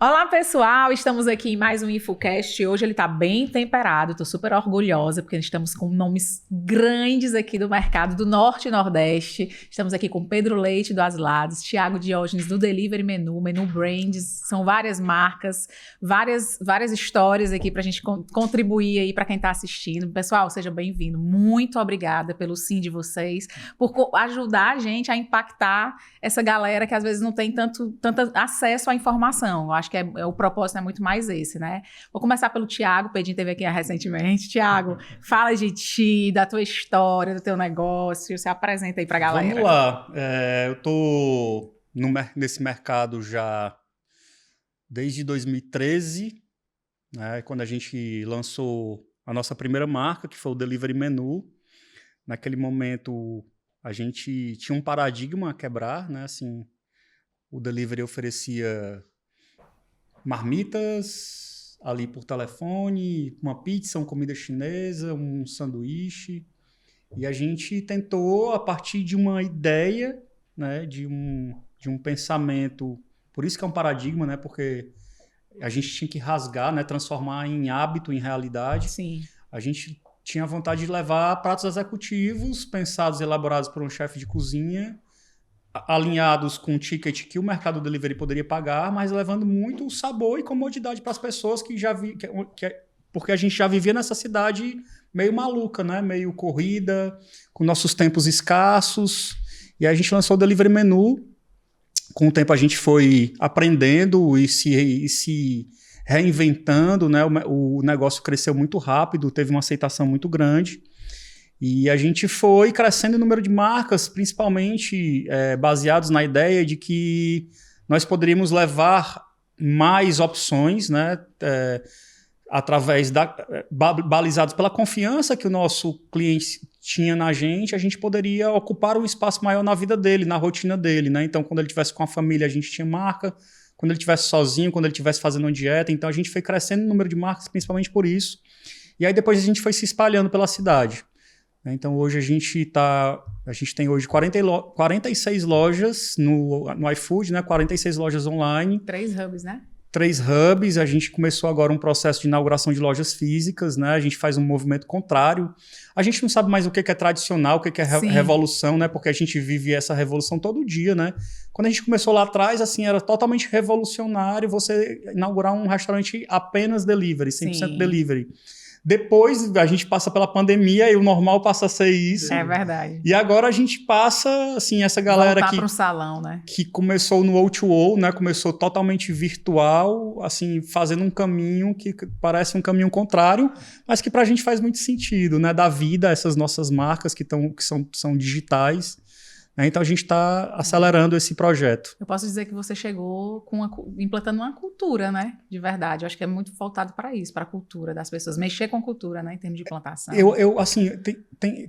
Olá, pessoal! Estamos aqui em mais um InfoCast. Hoje ele está bem temperado, estou super orgulhosa, porque estamos com nomes grandes aqui do mercado do Norte e Nordeste. Estamos aqui com Pedro Leite, do Aslados, Thiago Diógenes, do Delivery Menu, Menu Brands. São várias marcas, várias histórias aqui para a gente contribuir aí para quem está assistindo. Pessoal, seja bem-vindo. Muito obrigada pelo sim de vocês, por ajudar a gente a impactar essa galera que às vezes não tem tanto acesso à informação. Eu acho que o propósito é muito mais esse, né? Vou começar pelo Thiago. O Pedrinho esteve aqui recentemente. Thiago, fala de ti, da tua história, do teu negócio. Se apresenta aí pra galera. Vamos lá. Eu tô nesse mercado já desde 2013, né, quando a gente lançou a nossa primeira marca, que foi o Delivery Menu. Naquele momento, a gente tinha um paradigma a quebrar, né? Assim, o delivery oferecia marmitas ali por telefone, uma pizza, uma comida chinesa, um sanduíche. E a gente tentou, a partir de uma ideia, né, de um pensamento, por isso que é um paradigma, né, porque a gente tinha que rasgar, né, transformar em hábito, em realidade. Sim. A gente tinha vontade de levar pratos executivos, pensados e elaborados por um chefe de cozinha, alinhados com o ticket que o mercado delivery poderia pagar, mas levando muito o sabor e comodidade para as pessoas porque a gente já vivia nessa cidade meio maluca, né? Meio corrida, com nossos tempos escassos. E aí a gente lançou o Delivery Menu. Com o tempo a gente foi aprendendo e se reinventando, né? O negócio cresceu muito rápido, teve uma aceitação muito grande. E a gente foi crescendo o número de marcas, principalmente baseados na ideia de que nós poderíamos levar mais opções, né, através balizados pela confiança que o nosso cliente tinha na gente, a gente poderia ocupar um espaço maior na vida dele, na rotina dele, né? Então, quando ele estivesse com a família, a gente tinha marca. Quando ele estivesse sozinho, quando ele estivesse fazendo uma dieta. Então, a gente foi crescendo o número de marcas, principalmente por isso. E aí, depois a gente foi se espalhando pela cidade. Então, hoje a gente tem hoje 46 lojas no iFood, né? 46 lojas online. 3 hubs, né? 3 hubs. A gente começou agora um processo de inauguração de lojas físicas, né? A gente faz um movimento contrário. A gente não sabe mais o que é tradicional, o que é revolução, né? Porque a gente vive essa revolução todo dia, né? Quando a gente começou lá atrás, assim, era totalmente revolucionário você inaugurar um restaurante apenas delivery, 100% delivery. Depois a gente passa pela pandemia e o normal passa a ser isso. É verdade. E agora a gente passa, assim, essa galera voltar para o salão, né? Que começou no O2O, né? Começou totalmente virtual, assim, fazendo um caminho que parece um caminho contrário, mas que pra gente faz muito sentido, né? Dar vida a essas nossas marcas que são digitais. Então a gente está acelerando esse projeto. Eu posso dizer que você chegou implantando uma cultura, né? De verdade. Eu acho que é muito voltado para isso, para a cultura das pessoas. Mexer com cultura, né? Em termos de implantação. Assim,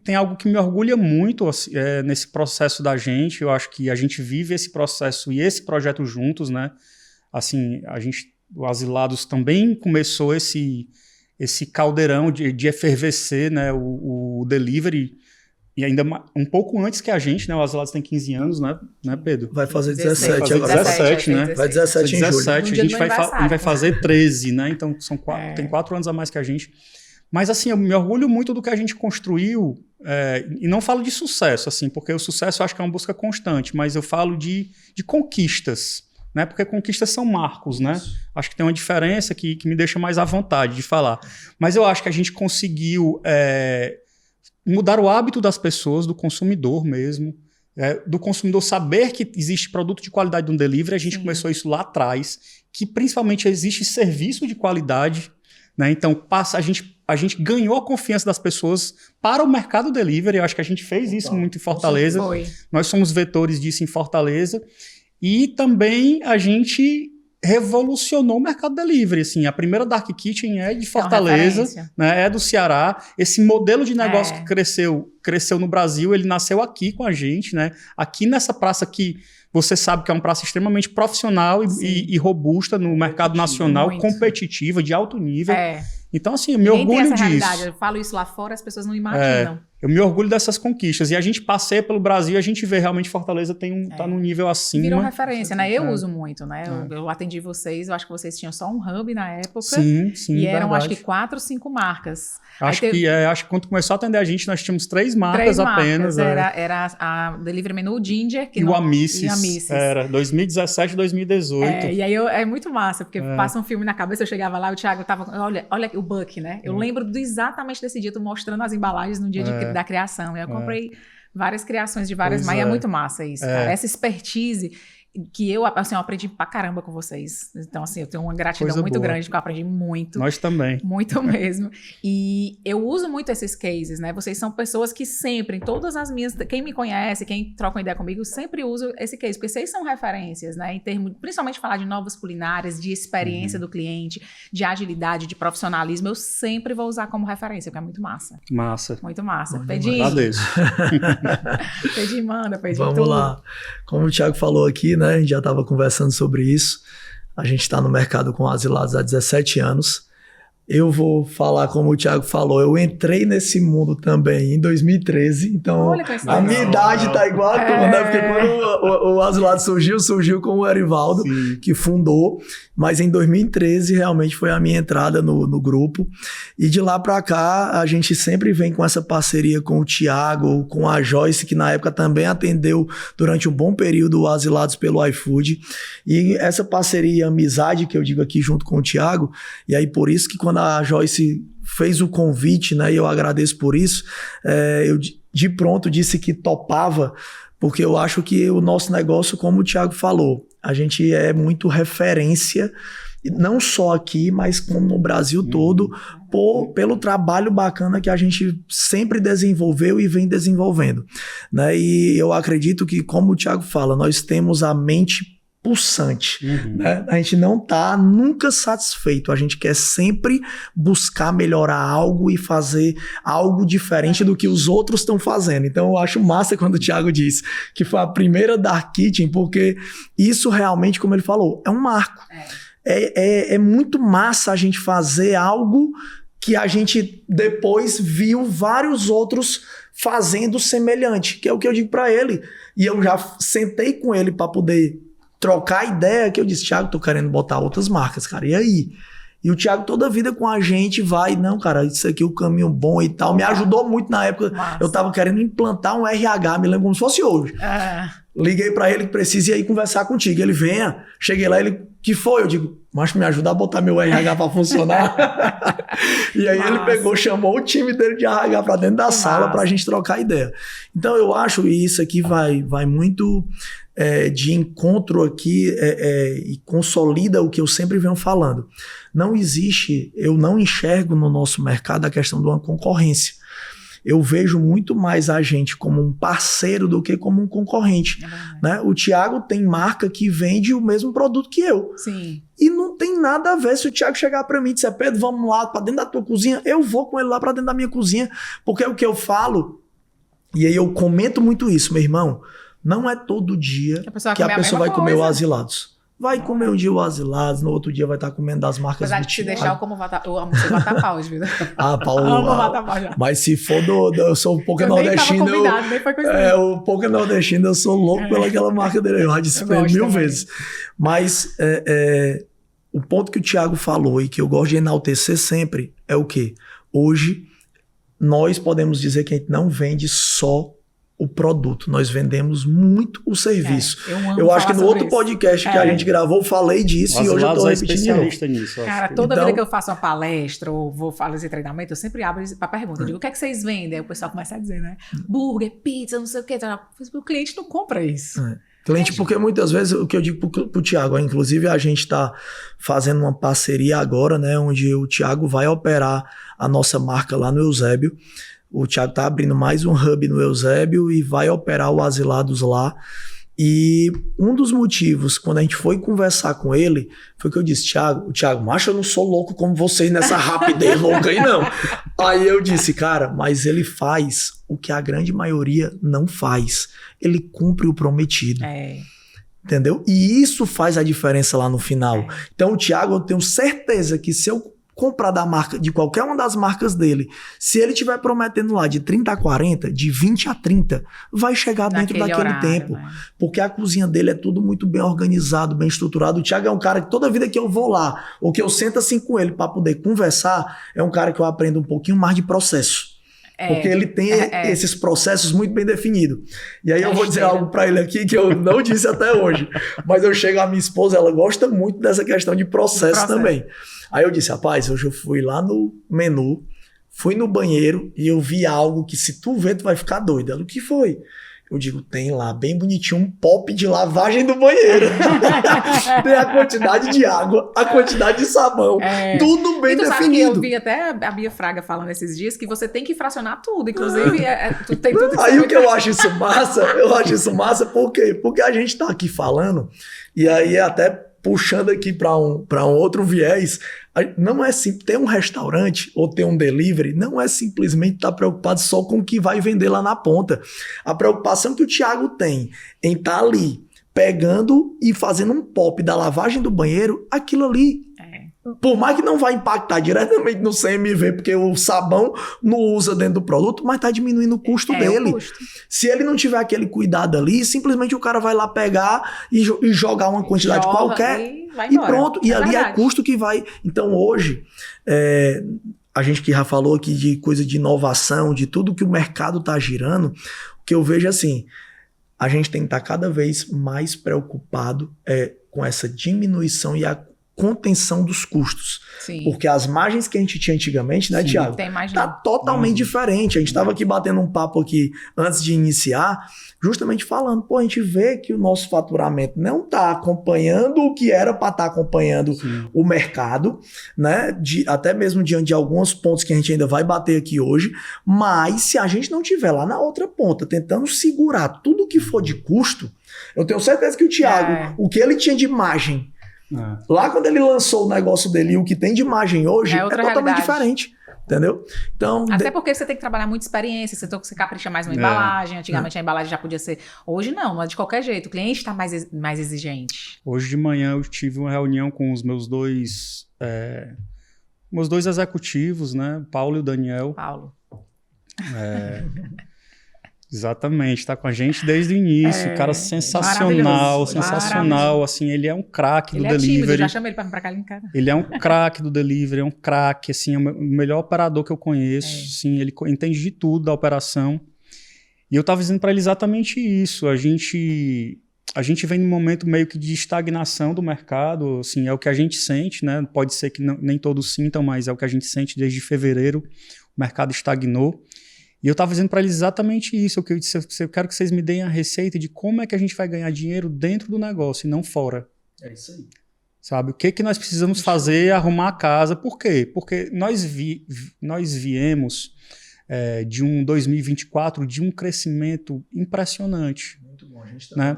tem algo que me orgulha muito assim, nesse processo da gente. Eu acho que a gente vive esse processo e esse projeto juntos, né? Assim, o Aslados também começou esse caldeirão de efervescer, né? O delivery. E ainda um pouco antes que a gente, né? O Aslados tem 15 anos, né, Pedro? Vai fazer 17 agora. 17, né? Vai 17 em julho. 17, a gente vai fazer 13, né? Então, tem 4 anos a mais que a gente. Mas, assim, eu me orgulho muito do que a gente construiu. E não falo de sucesso, assim, porque o sucesso eu acho que é uma busca constante. Mas eu falo de conquistas, né? Porque conquistas são marcos, né? Acho que tem uma diferença que me deixa mais à vontade de falar. Mas eu acho que a gente conseguiu mudar o hábito das pessoas, do consumidor mesmo, do consumidor saber que existe produto de qualidade no delivery. A gente começou isso lá atrás, que principalmente existe serviço de qualidade, né? Então a gente ganhou a confiança das pessoas para o mercado delivery. Eu acho que a gente fez isso muito em Fortaleza. Nós somos vetores disso em Fortaleza. E também a gente revolucionou o mercado delivery, assim. A primeira Dark Kitchen é de Fortaleza, né, é do Ceará. Esse modelo de negócio que cresceu no Brasil, ele nasceu aqui com a gente, né? Aqui nessa praça que você sabe que é uma praça extremamente profissional e robusta no mercado nacional, competitiva, de alto nível. Então, assim, eu me orgulho disso. Realidade. Eu falo isso lá fora, as pessoas não imaginam. Eu me orgulho dessas conquistas. E a gente passeia pelo Brasil e a gente vê realmente Fortaleza tá num nível acima. Virou referência, né? Eu uso muito, né? Eu atendi vocês, eu acho que vocês tinham só um hub na época. Sim, e eram, verdade. acho que 4 ou 5 marcas. Acho que quando começou a atender a gente, nós tínhamos 3 marcas apenas. Era a Delivery Menu, o Ginger. E o Amices. Era 2017 e 2018. E aí é muito massa, porque passa um filme na cabeça, eu chegava lá, o Thiago tava... Olha o Buck, né? Eu lembro exatamente desse dia, tu mostrando as embalagens no dia da criação. Eu comprei várias criações de várias... Mas é muito massa isso, cara. Essa expertise... que eu aprendi pra caramba com vocês. Então, assim, eu tenho uma gratidão muito grande, porque eu aprendi muito. Nós também. Muito mesmo. E eu uso muito esses cases, né? Vocês são pessoas que sempre, em todas as minhas... Quem me conhece, quem troca uma ideia comigo, sempre uso esse case, porque vocês são referências, né? Em termos, principalmente falar de novas culinárias, de experiência do cliente, de agilidade, de profissionalismo, eu sempre vou usar como referência, porque é muito massa. Massa. Muito massa. Pedi. Agradeço. Pedi, manda, pedi Vamos tudo. lá. Como o Thiago falou aqui, né? A gente já estava conversando sobre isso. A gente está no mercado com asilados há 17 anos. Eu vou falar como o Thiago falou, eu entrei nesse mundo também em 2013, então a minha idade está igual a tua, né? Porque quando o Asilado surgiu com o Erivaldo, que fundou, mas em 2013 realmente foi a minha entrada no grupo. E de lá para cá, a gente sempre vem com essa parceria com o Thiago, com a Joyce, que na época também atendeu durante um bom período o Asilados pelo iFood. E essa parceria e amizade que eu digo aqui junto com o Thiago, e aí por isso que quando a Joyce fez o convite, né, e eu agradeço por isso, eu de pronto disse que topava, porque eu acho que o nosso negócio, como o Thiago falou, a gente é muito referência, não só aqui, mas como no Brasil todo, pelo trabalho bacana que a gente sempre desenvolveu e vem desenvolvendo, né? E eu acredito que, como o Thiago fala, nós temos a mente pulsante, né? A gente não tá nunca satisfeito, a gente quer sempre buscar melhorar algo e fazer algo diferente do que os outros estão fazendo. Então eu acho massa quando o Thiago diz que foi a primeira Dark Kitchen, porque isso realmente, como ele falou, é um marco. É muito massa a gente fazer algo que a gente depois viu vários outros fazendo semelhante, que é o que eu digo para ele. E eu já sentei com ele para poder trocar ideia, que eu disse, Thiago, tô querendo botar outras marcas, cara, e aí? E o Thiago toda vida com a gente vai, não, cara, isso aqui é o caminho bom e tal, me ajudou muito na época, eu tava querendo implantar um RH, me lembro como se fosse hoje. Liguei pra ele que precisa ir aí conversar contigo, ele venha, cheguei lá, ele, que foi? Eu digo, mas me ajuda a botar meu RH pra funcionar. E aí ele pegou, chamou o time dele de RH pra dentro da sala pra gente trocar ideia. Então eu acho que isso aqui vai muito de encontro aqui e consolida o que eu sempre venho falando. Não existe, eu não enxergo no nosso mercado a questão de uma concorrência. Eu vejo muito mais a gente como um parceiro do que como um concorrente. Né? O Thiago tem marca que vende o mesmo produto que eu. Sim. E não tem nada a ver se o Thiago chegar para mim e disser, Pedro, vamos lá para dentro da tua cozinha, eu vou com ele lá para dentro da minha cozinha, porque é o que eu falo, e aí eu comento muito isso, meu irmão, não é todo dia que a pessoa vai comer o Asilados. Vai comer um dia o Asilados, no outro dia vai estar comendo das marcas do Thiago. Se deixar, eu como eu amo ser vatapau, viu? Paulo, mas se for eu sou um pouco nordestino, o pouco nordestino, eu sou louco pelaquela marca dele, eu já disse pra ele 1000 vezes. Mas o ponto que o Thiago falou e que eu gosto de enaltecer sempre é o quê? Hoje, nós podemos dizer que a gente não vende só o produto, nós vendemos muito o serviço. Eu acho que no outro podcast que a gente gravou, eu falei disso e hoje eu tô repetindo nisso. Cara, toda vez que eu faço uma palestra ou vou fazer treinamento, eu sempre abro para pergunta. Eu digo, o que é que vocês vendem? Aí o pessoal começa a dizer, né? Burger, pizza, não sei o quê. O cliente não compra isso. Cliente, porque muitas vezes, o que eu digo pro Thiago, inclusive a gente tá fazendo uma parceria agora, né? Onde o Thiago vai operar a nossa marca lá no Eusébio. O Thiago tá abrindo mais um hub no Eusébio e vai operar o Asilados lá. E um dos motivos, quando a gente foi conversar com ele, foi que eu disse, Thiago, macho, eu não sou louco como vocês nessa rapidez louca aí, não. Aí eu disse, cara, mas ele faz o que a grande maioria não faz. Ele cumpre o prometido. Entendeu? E isso faz a diferença lá no final. Então o Thiago, eu tenho certeza que se eu comprar da marca, de qualquer uma das marcas dele, se ele estiver prometendo lá de 30 a 40, de 20 a 30, vai chegar dentro daquele horário, tempo. né? Porque a cozinha dele é tudo muito bem organizado, bem estruturado. O Thiago é um cara que toda vida que eu vou lá, ou que eu sento assim com ele para poder conversar, é um cara que eu aprendo um pouquinho mais de processo. Porque ele tem esses processos muito bem definidos. E aí eu vou dizer algo para ele aqui que eu não disse até hoje. Mas eu chego, a minha esposa, ela gosta muito dessa questão de processo também. Aí eu disse, rapaz, hoje eu fui lá no menu, fui no banheiro e eu vi algo que se tu ver, tu vai ficar doido. Ela, o que foi? Eu digo, tem lá, bem bonitinho, um pop de lavagem do banheiro. Tem a quantidade de água, a quantidade de sabão, tudo bem definido. Sabe que eu vi até a Bia Fraga falando esses dias que você tem que fracionar tudo, inclusive tu tem tudo que aí o que eu acho isso massa, por quê? Porque a gente tá aqui falando, e aí até puxando aqui para um outro viés, não é simples, ter um restaurante ou ter um delivery não é simplesmente estar preocupado só com o que vai vender lá na ponta. A preocupação que o Thiago tem em estar ali pegando e fazendo um pop da lavagem do banheiro, aquilo ali, por mais que não vai impactar diretamente no CMV, porque o sabão não usa dentro do produto, mas está diminuindo o custo dele. Se ele não tiver aquele cuidado ali, simplesmente o cara vai lá pegar e jogar uma quantidade qualquer e pronto. E ali é custo que vai... Então hoje, a gente que já falou aqui de coisa de inovação, de tudo que o mercado está girando, o que eu vejo assim, a gente tem que estar cada vez mais preocupado com essa diminuição e a contenção dos custos. Sim. Porque as margens que a gente tinha antigamente, né, Thiago? Tá totalmente diferente. A gente estava aqui batendo um papo aqui antes de iniciar, justamente falando, a gente vê que o nosso faturamento não está acompanhando o que era para estar acompanhando o mercado, né? Até mesmo diante de alguns pontos que a gente ainda vai bater aqui hoje, mas se a gente não tiver lá na outra ponta, tentando segurar tudo que for de custo, eu tenho certeza que o Thiago, o que ele tinha de margem, lá quando ele lançou o negócio dele, o que tem de imagem hoje é totalmente diferente. Entendeu? Então, até porque você tem que trabalhar muita experiência, você capricha mais uma embalagem, antigamente a embalagem já podia ser... Hoje não é de qualquer jeito, o cliente está mais exigente. Hoje de manhã eu tive uma reunião com os meus dois executivos, né? Paulo e o Daniel. Paulo. Exatamente, tá com a gente desde o início, cara sensacional, assim, ele é um craque do delivery. Tímido, já chamo ele pra cá em casa. Ele é um craque do delivery, é um craque, assim, é o melhor operador que eu conheço, assim, ele entende de tudo da operação. E eu tava dizendo para ele exatamente isso, a gente vem num momento meio que de estagnação do mercado, assim, é o que a gente sente, né? Pode ser que nem todos sintam, mas é o que a gente sente desde fevereiro, o mercado estagnou. E eu estava dizendo para eles exatamente isso, que eu disse, eu quero que vocês me deem a receita de como é que a gente vai ganhar dinheiro dentro do negócio e não fora. É isso aí. Sabe, o que nós precisamos fazer, arrumar a casa. Por quê? Porque nós viemos de um 2024 de um crescimento impressionante. Muito bom, a gente né?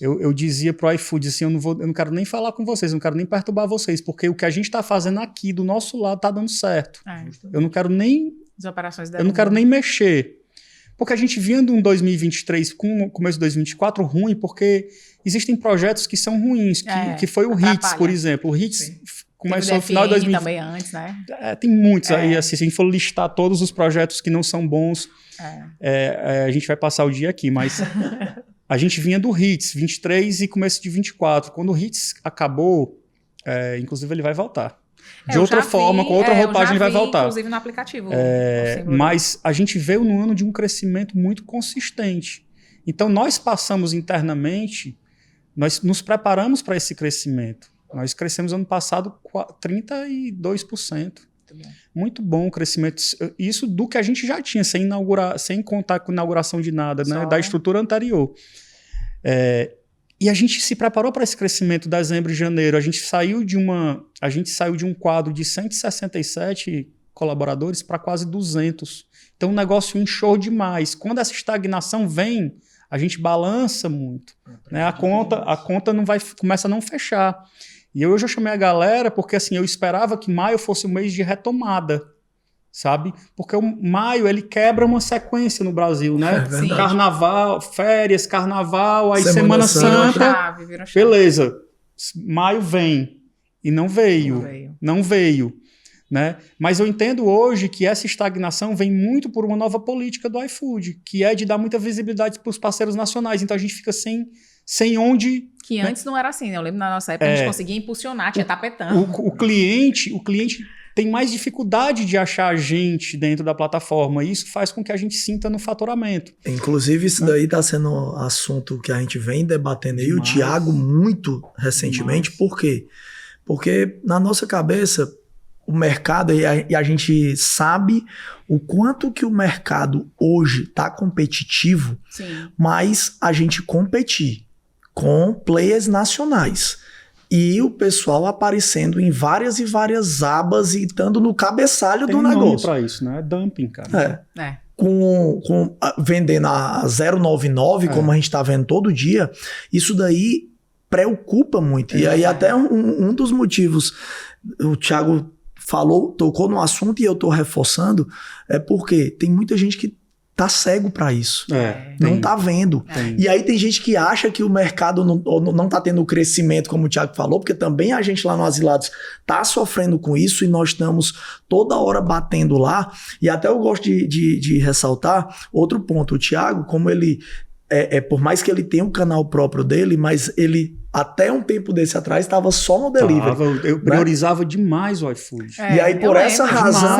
Eu dizia pro iFood assim, eu não quero nem falar com vocês, eu não quero nem perturbar vocês, porque o que a gente está fazendo aqui do nosso lado está dando certo. Eu não quero nem... Eu não quero nem mexer. Porque a gente vinha de um 2023 com o começo de 2024 ruim, porque existem projetos que são ruins, que foi o HITS, por exemplo. O HITS começou no final de 2020. Também antes, né? Tem muitos aí, assim, se a gente for listar todos os projetos que não são bons, a gente vai passar o dia aqui, mas a gente vinha do HITS 23 e começo de 24. Quando o HITS acabou, inclusive ele vai voltar. De outra forma, com outra roupagem, vai voltar. Inclusive no aplicativo. Mas a gente veio no ano de um crescimento muito consistente. Então, nós passamos internamente, nós nos preparamos para esse crescimento. Nós crescemos ano passado 32%. Muito bom o crescimento. Isso do que a gente já tinha, sem contar com inauguração de nada, né, da estrutura anterior. E a gente se preparou para esse crescimento em dezembro e janeiro. A gente saiu de um quadro de 167 colaboradores para quase 200. Então o negócio inchou demais. Quando essa estagnação vem, a gente balança muito. Né? A conta começa a não fechar. E eu já chamei a galera porque assim, eu esperava que maio fosse um mês de retomada. Sabe? Porque o maio, ele quebra uma sequência no Brasil, né? Carnaval, férias, carnaval, aí Semana Santa. Beleza. Maio vem. E não veio. né? Mas eu entendo hoje que essa estagnação vem muito por uma nova política do iFood, que é de dar muita visibilidade para os parceiros nacionais. Então a gente fica sem onde... Que antes não era assim, né? Eu lembro na nossa época a gente conseguia impulsionar, tinha tapetão. O cliente tem mais dificuldade de achar a gente dentro da plataforma, e isso faz com que a gente sinta no faturamento. Inclusive, isso daí está sendo assunto que a gente vem debatendo aí, o Thiago muito recentemente. Por quê? Porque na nossa cabeça, o mercado, e a gente sabe o quanto que o mercado hoje está competitivo, Sim. mas a gente competir com players nacionais. E o pessoal aparecendo em várias e várias abas e estando no cabeçalho do negócio. Tem nome pra isso, né? É dumping, cara. Vendendo a 0,99, como a gente tá vendo todo dia, isso daí preocupa muito. E aí até um dos motivos, o Thiago tocou no assunto e eu tô reforçando, é porque tem muita gente que tá cego para isso. Não tá vendo. E aí tem gente que acha que o mercado não tá tendo o crescimento, como o Thiago falou, porque também a gente lá no Asilados tá sofrendo com isso e nós estamos toda hora batendo lá. E até eu gosto de ressaltar outro ponto. O Thiago, como ele... por mais que ele tenha um canal próprio dele, mas ele... Até um tempo desse atrás estava só no delivery. Eu priorizava demais o iFood. E aí, por essa razão,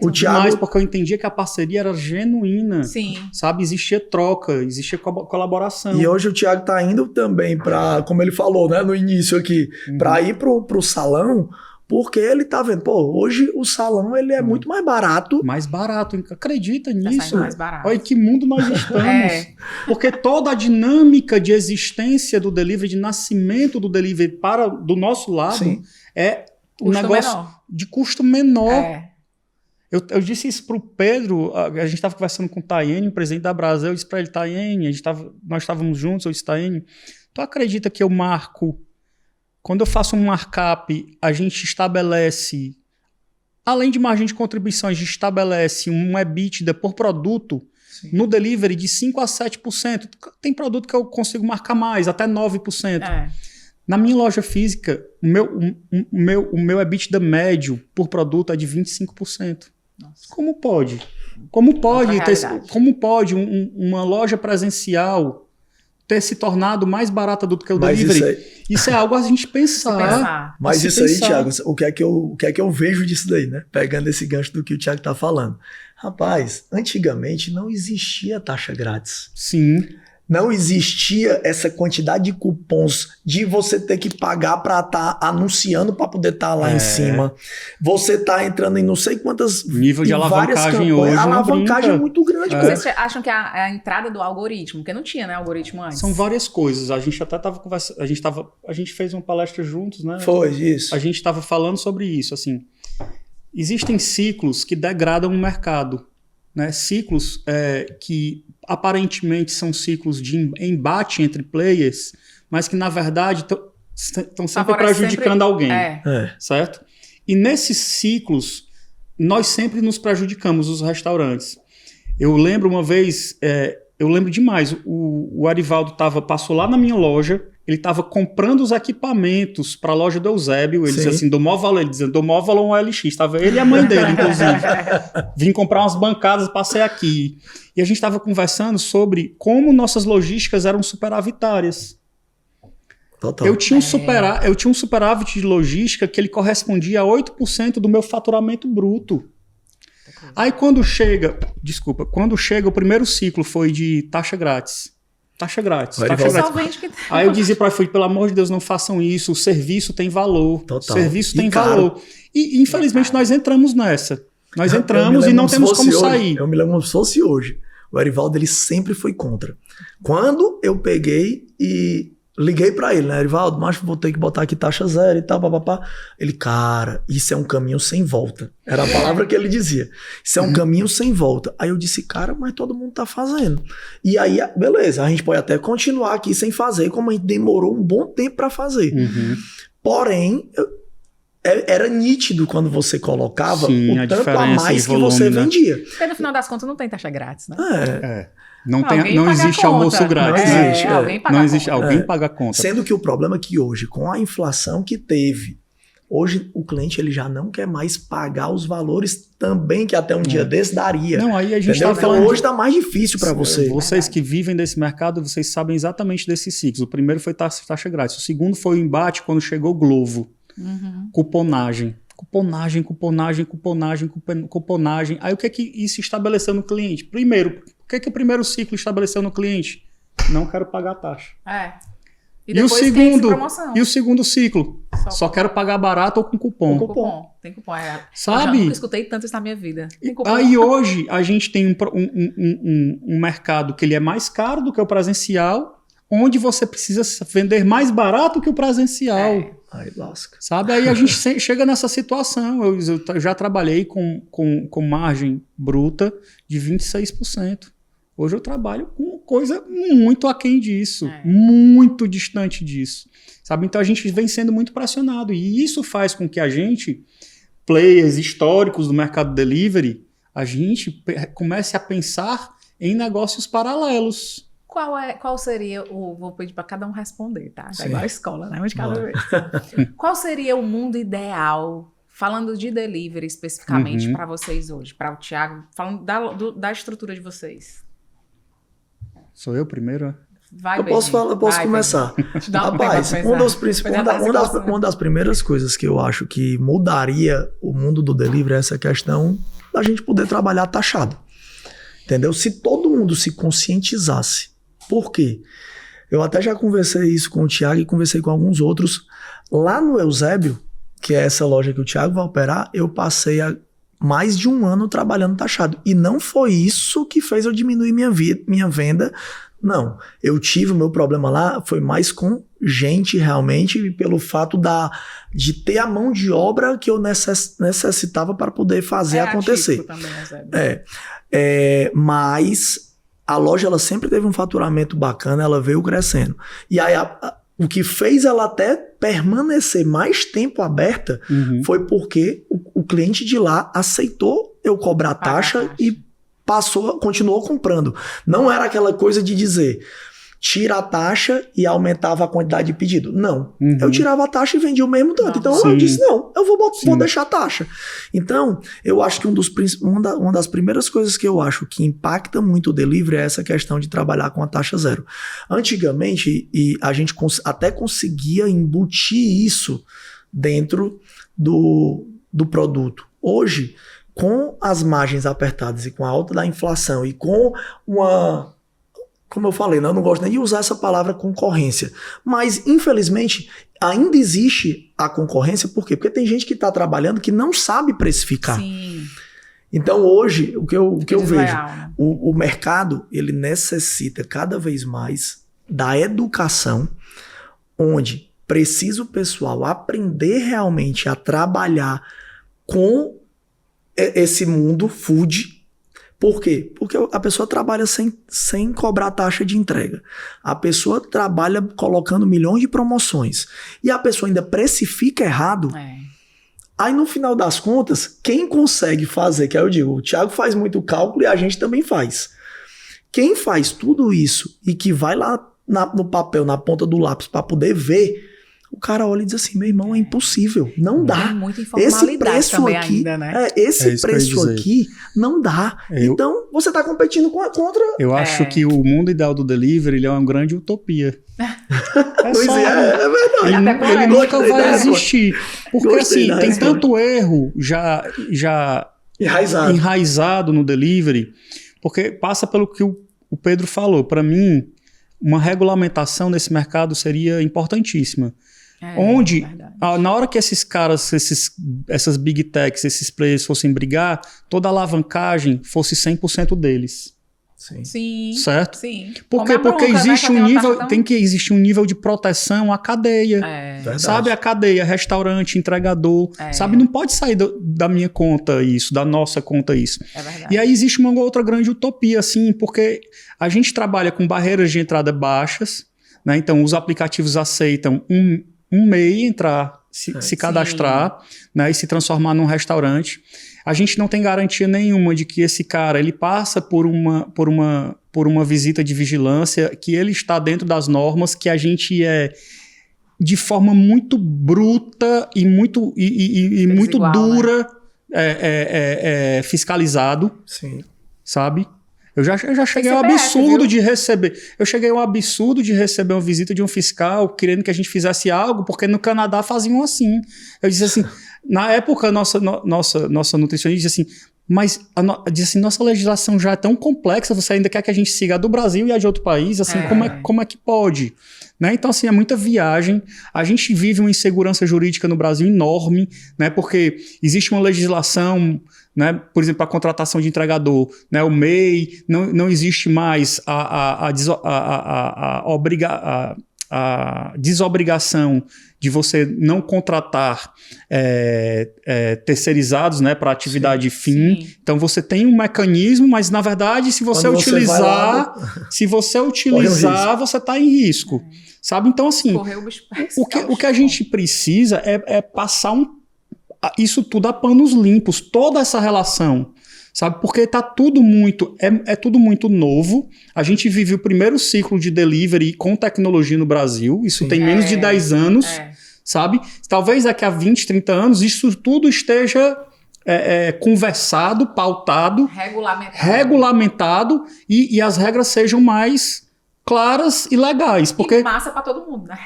o Thiago... Demais, porque eu entendia que a parceria era genuína. Sim. Sabe? Existia troca, existia colaboração. E hoje o Thiago tá indo também para, como ele falou, né, no início aqui, para ir pro salão, porque ele tá vendo, hoje o salão ele é muito mais barato. Mais barato, acredita nisso? Mais barato. Olha que mundo nós estamos. Porque toda a dinâmica de existência do delivery, de nascimento do delivery do nosso lado, é um negócio de custo menor. Eu disse isso pro Pedro, a gente estava conversando com o Tayene, o presidente da Brasel, eu disse para ele, Tayene, nós estávamos juntos, eu disse, Tayene, tu acredita que eu marco... Quando eu faço um markup, a gente estabelece, além de margem de contribuição, a gente estabelece um EBITDA por produto no delivery de 5% a 7%. Tem produto que eu consigo marcar mais, até 9%. Na minha loja física, o meu EBITDA médio por produto é de 25%. Nossa. Como pode? Como pode uma loja presencial ter se tornado mais barata do que o delivery? Isso é algo a gente pensar. Mas isso aí, Thiago, o que é que eu vejo disso daí, né? Pegando esse gancho do que o Thiago tá falando. Rapaz, antigamente não existia taxa grátis. Sim. Não existia essa quantidade de cupons de você ter que pagar para estar anunciando para poder estar lá em cima. Você tá entrando em não sei quantas... Nível de alavancagem hoje. A alavancagem é muito grande. Vocês acham que a entrada do algoritmo, porque não tinha, né, algoritmo antes? São várias coisas. A gente até estava conversando... A gente fez uma palestra juntos, né? Foi, isso. A gente estava falando sobre isso, assim. Existem ciclos que degradam o mercado, né? Ciclos que aparentemente são ciclos de embate entre players, mas que na verdade estão sempre prejudicando alguém, certo? E nesses ciclos, nós sempre nos prejudicamos, os restaurantes. Eu lembro uma vez, eu lembro demais, o Arivaldo passou lá na minha loja, ele estava comprando os equipamentos para a loja do Eusébio, ele dizia assim, dou maior valor, ele dizia, dou maior valor um OLX, estava ele e a mãe dele, inclusive. Vim comprar umas bancadas, passei aqui. E a gente estava conversando sobre como nossas logísticas eram superavitárias. Total. Eu tinha um superávit de logística que ele correspondia a 8% do meu faturamento bruto. Aí quando chega o primeiro ciclo foi de taxa grátis. Taxa grátis. Aí eu dizia para o iFood, pelo amor de Deus, não façam isso, o serviço tem valor. Total. O serviço tem valor. E infelizmente nós entramos nessa. Nós entramos e não temos como sair. Eu me lembro como se fosse hoje. O Arivaldo, ele sempre foi contra. Quando eu peguei e liguei pra ele, né, Arivaldo, mas vou ter que botar aqui taxa zero e tal, papapá. Ele, cara, isso é um caminho sem volta. Era a palavra que ele dizia. Isso é um caminho sem volta. Aí eu disse, cara, mas todo mundo tá fazendo. E aí, beleza, a gente pode até continuar aqui sem fazer, como a gente demorou um bom tempo pra fazer. Porém, era nítido quando você colocava o tanto a mais que você vendia. Porque no final das contas não tem taxa grátis, né? Não existe almoço grátis. Alguém paga a conta. Alguém paga a conta. Sendo que o problema é que hoje, com a inflação que teve, Hoje o cliente ele já não quer mais pagar os valores também que até um dia desse daria. Não, aí a gente entendeu? tá falando... Então hoje tá mais difícil para você. Vocês que vivem desse mercado, vocês sabem exatamente desses ciclos. O primeiro foi taxa grátis. O segundo foi o embate quando chegou o Glovo. Cuponagem. Cuponagem. Aí o que é que isso estabeleceu no cliente? Primeiro, o que é que o primeiro ciclo estabeleceu no cliente? Não quero pagar a taxa. E o segundo ciclo? Só quero pagar barato ou com cupom. Tem cupom. Sabe? Eu nunca escutei tanto isso na minha vida. Aí hoje a gente tem um mercado que ele é mais caro do que o presencial, onde você precisa vender mais barato que o presencial. Aí lasca. Sabe? Aí a gente chega nessa situação. Eu já trabalhei com margem bruta de 26%. Hoje eu trabalho com coisa muito aquém disso, muito distante disso, sabe? Então a gente vem sendo muito pressionado e isso faz com que a gente, players históricos do mercado delivery, a gente comece a pensar em negócios paralelos. Qual seria vou pedir para cada um responder, tá? É igual a escola, né? Um de cada vez. Qual seria o mundo ideal, falando de delivery especificamente para vocês hoje, para o Thiago, falando da estrutura de vocês? Sou eu primeiro? Eu posso começar. Rapaz, uma das primeiras coisas que eu acho que mudaria o mundo do delivery é essa questão da gente poder trabalhar taxado. Entendeu? Se todo mundo se conscientizasse. Por quê? Eu até já conversei isso com o Thiago e conversei com alguns outros. Lá no Eusébio, que é essa loja que o Thiago vai operar, eu passei mais de um ano trabalhando taxado. E não foi isso que fez eu diminuir minha venda. Não. Eu tive o meu problema lá, foi mais com gente realmente, pelo fato de ter a mão de obra que eu necessitava para poder fazer acontecer. Também, mas a loja ela sempre teve um faturamento bacana, ela veio crescendo. E aí o que fez ela até permanecer mais tempo aberta foi porque o cliente de lá aceitou eu cobrar taxa e continuou comprando. Não era aquela coisa de dizer, tira a taxa e aumentava a quantidade de pedido. Não. Eu tirava a taxa e vendia o mesmo tanto. Então eu disse, não, eu vou deixar a taxa. Então, eu acho que uma das primeiras coisas que eu acho que impacta muito o delivery é essa questão de trabalhar com a taxa zero. Antigamente, e a gente até conseguia embutir isso dentro do produto. Hoje, com as margens apertadas e com a alta da inflação e com como eu falei, eu não gosto nem de usar essa palavra concorrência, mas infelizmente ainda existe a concorrência, por quê? Porque tem gente que está trabalhando que não sabe precificar. Sim. Então hoje, o que eu vejo, né? o mercado ele necessita cada vez mais da educação, onde precisa o pessoal aprender realmente a trabalhar com esse mundo food. Por quê? Porque a pessoa trabalha sem cobrar taxa de entrega. A pessoa trabalha colocando milhões de promoções. E a pessoa ainda precifica errado. Aí no final das contas, quem consegue fazer, que aí eu digo, o Thiago faz muito cálculo e a gente também faz. Quem faz tudo isso e que vai lá no papel, na ponta do lápis para poder ver, o cara olha e diz assim, meu irmão, é impossível, não dá. Tem muita informalidade esse preço também aqui, ainda, né? Esse preço aqui não dá. Então, você está competindo contra... Eu acho que o mundo ideal do delivery ele é uma grande utopia. Pois é verdade. Ele nunca vai existir. Porque assim, tem tanto erro já enraizado no delivery, porque passa pelo que o Pedro falou. Para mim, uma regulamentação nesse mercado seria importantíssima. Onde, na hora que esses caras, essas big techs, esses players fossem brigar, toda a alavancagem fosse 100% deles. Sim. Certo? Sim. Porque existe um nível, tem que existir um nível de proteção à cadeia. Sabe? A cadeia, restaurante, entregador. Sabe? Não pode sair da minha conta isso, da nossa conta isso. É verdade. E aí existe uma outra grande utopia, assim, porque a gente trabalha com barreiras de entrada baixas, né? Então os aplicativos aceitam um MEI entrar, se cadastrar, né, e se transformar num restaurante. A gente não tem garantia nenhuma de que esse cara ele passa por uma visita de vigilância, que ele está dentro das normas, que a gente de forma muito bruta e muito dura fiscalizado. Sim. Sabe? Eu já cheguei ao CPF, absurdo viu? de receber. Eu cheguei ao absurdo de receber uma visita de um fiscal querendo que a gente fizesse algo, porque no Canadá faziam assim. Eu disse assim, na época, nossa nutricionista disse assim, mas disse assim, nossa legislação já é tão complexa, você ainda quer que a gente siga a do Brasil e a de outro país? Assim, como é que pode? Né? Então, assim, é muita viagem. A gente vive uma insegurança jurídica no Brasil enorme, né? Porque existe uma legislação, né? Por exemplo, a contratação de entregador, né? O MEI, não existe mais a desobrigação de você não contratar terceirizados, né, para atividade fim. Sim. Então você tem um mecanismo, mas na verdade, se você utilizar, você está em risco. Sabe? Então, assim, o que a gente precisa é passar isso tudo a panos limpos, toda essa relação. Sabe? Porque tá tudo tudo muito novo. A gente vive o primeiro ciclo de delivery com tecnologia no Brasil. Isso Sim. tem menos de 10 anos, sabe? Talvez daqui a 20, 30 anos isso tudo esteja conversado, pautado, regulamentado e as regras sejam mais claras e legais. Porque, e massa para todo mundo, né?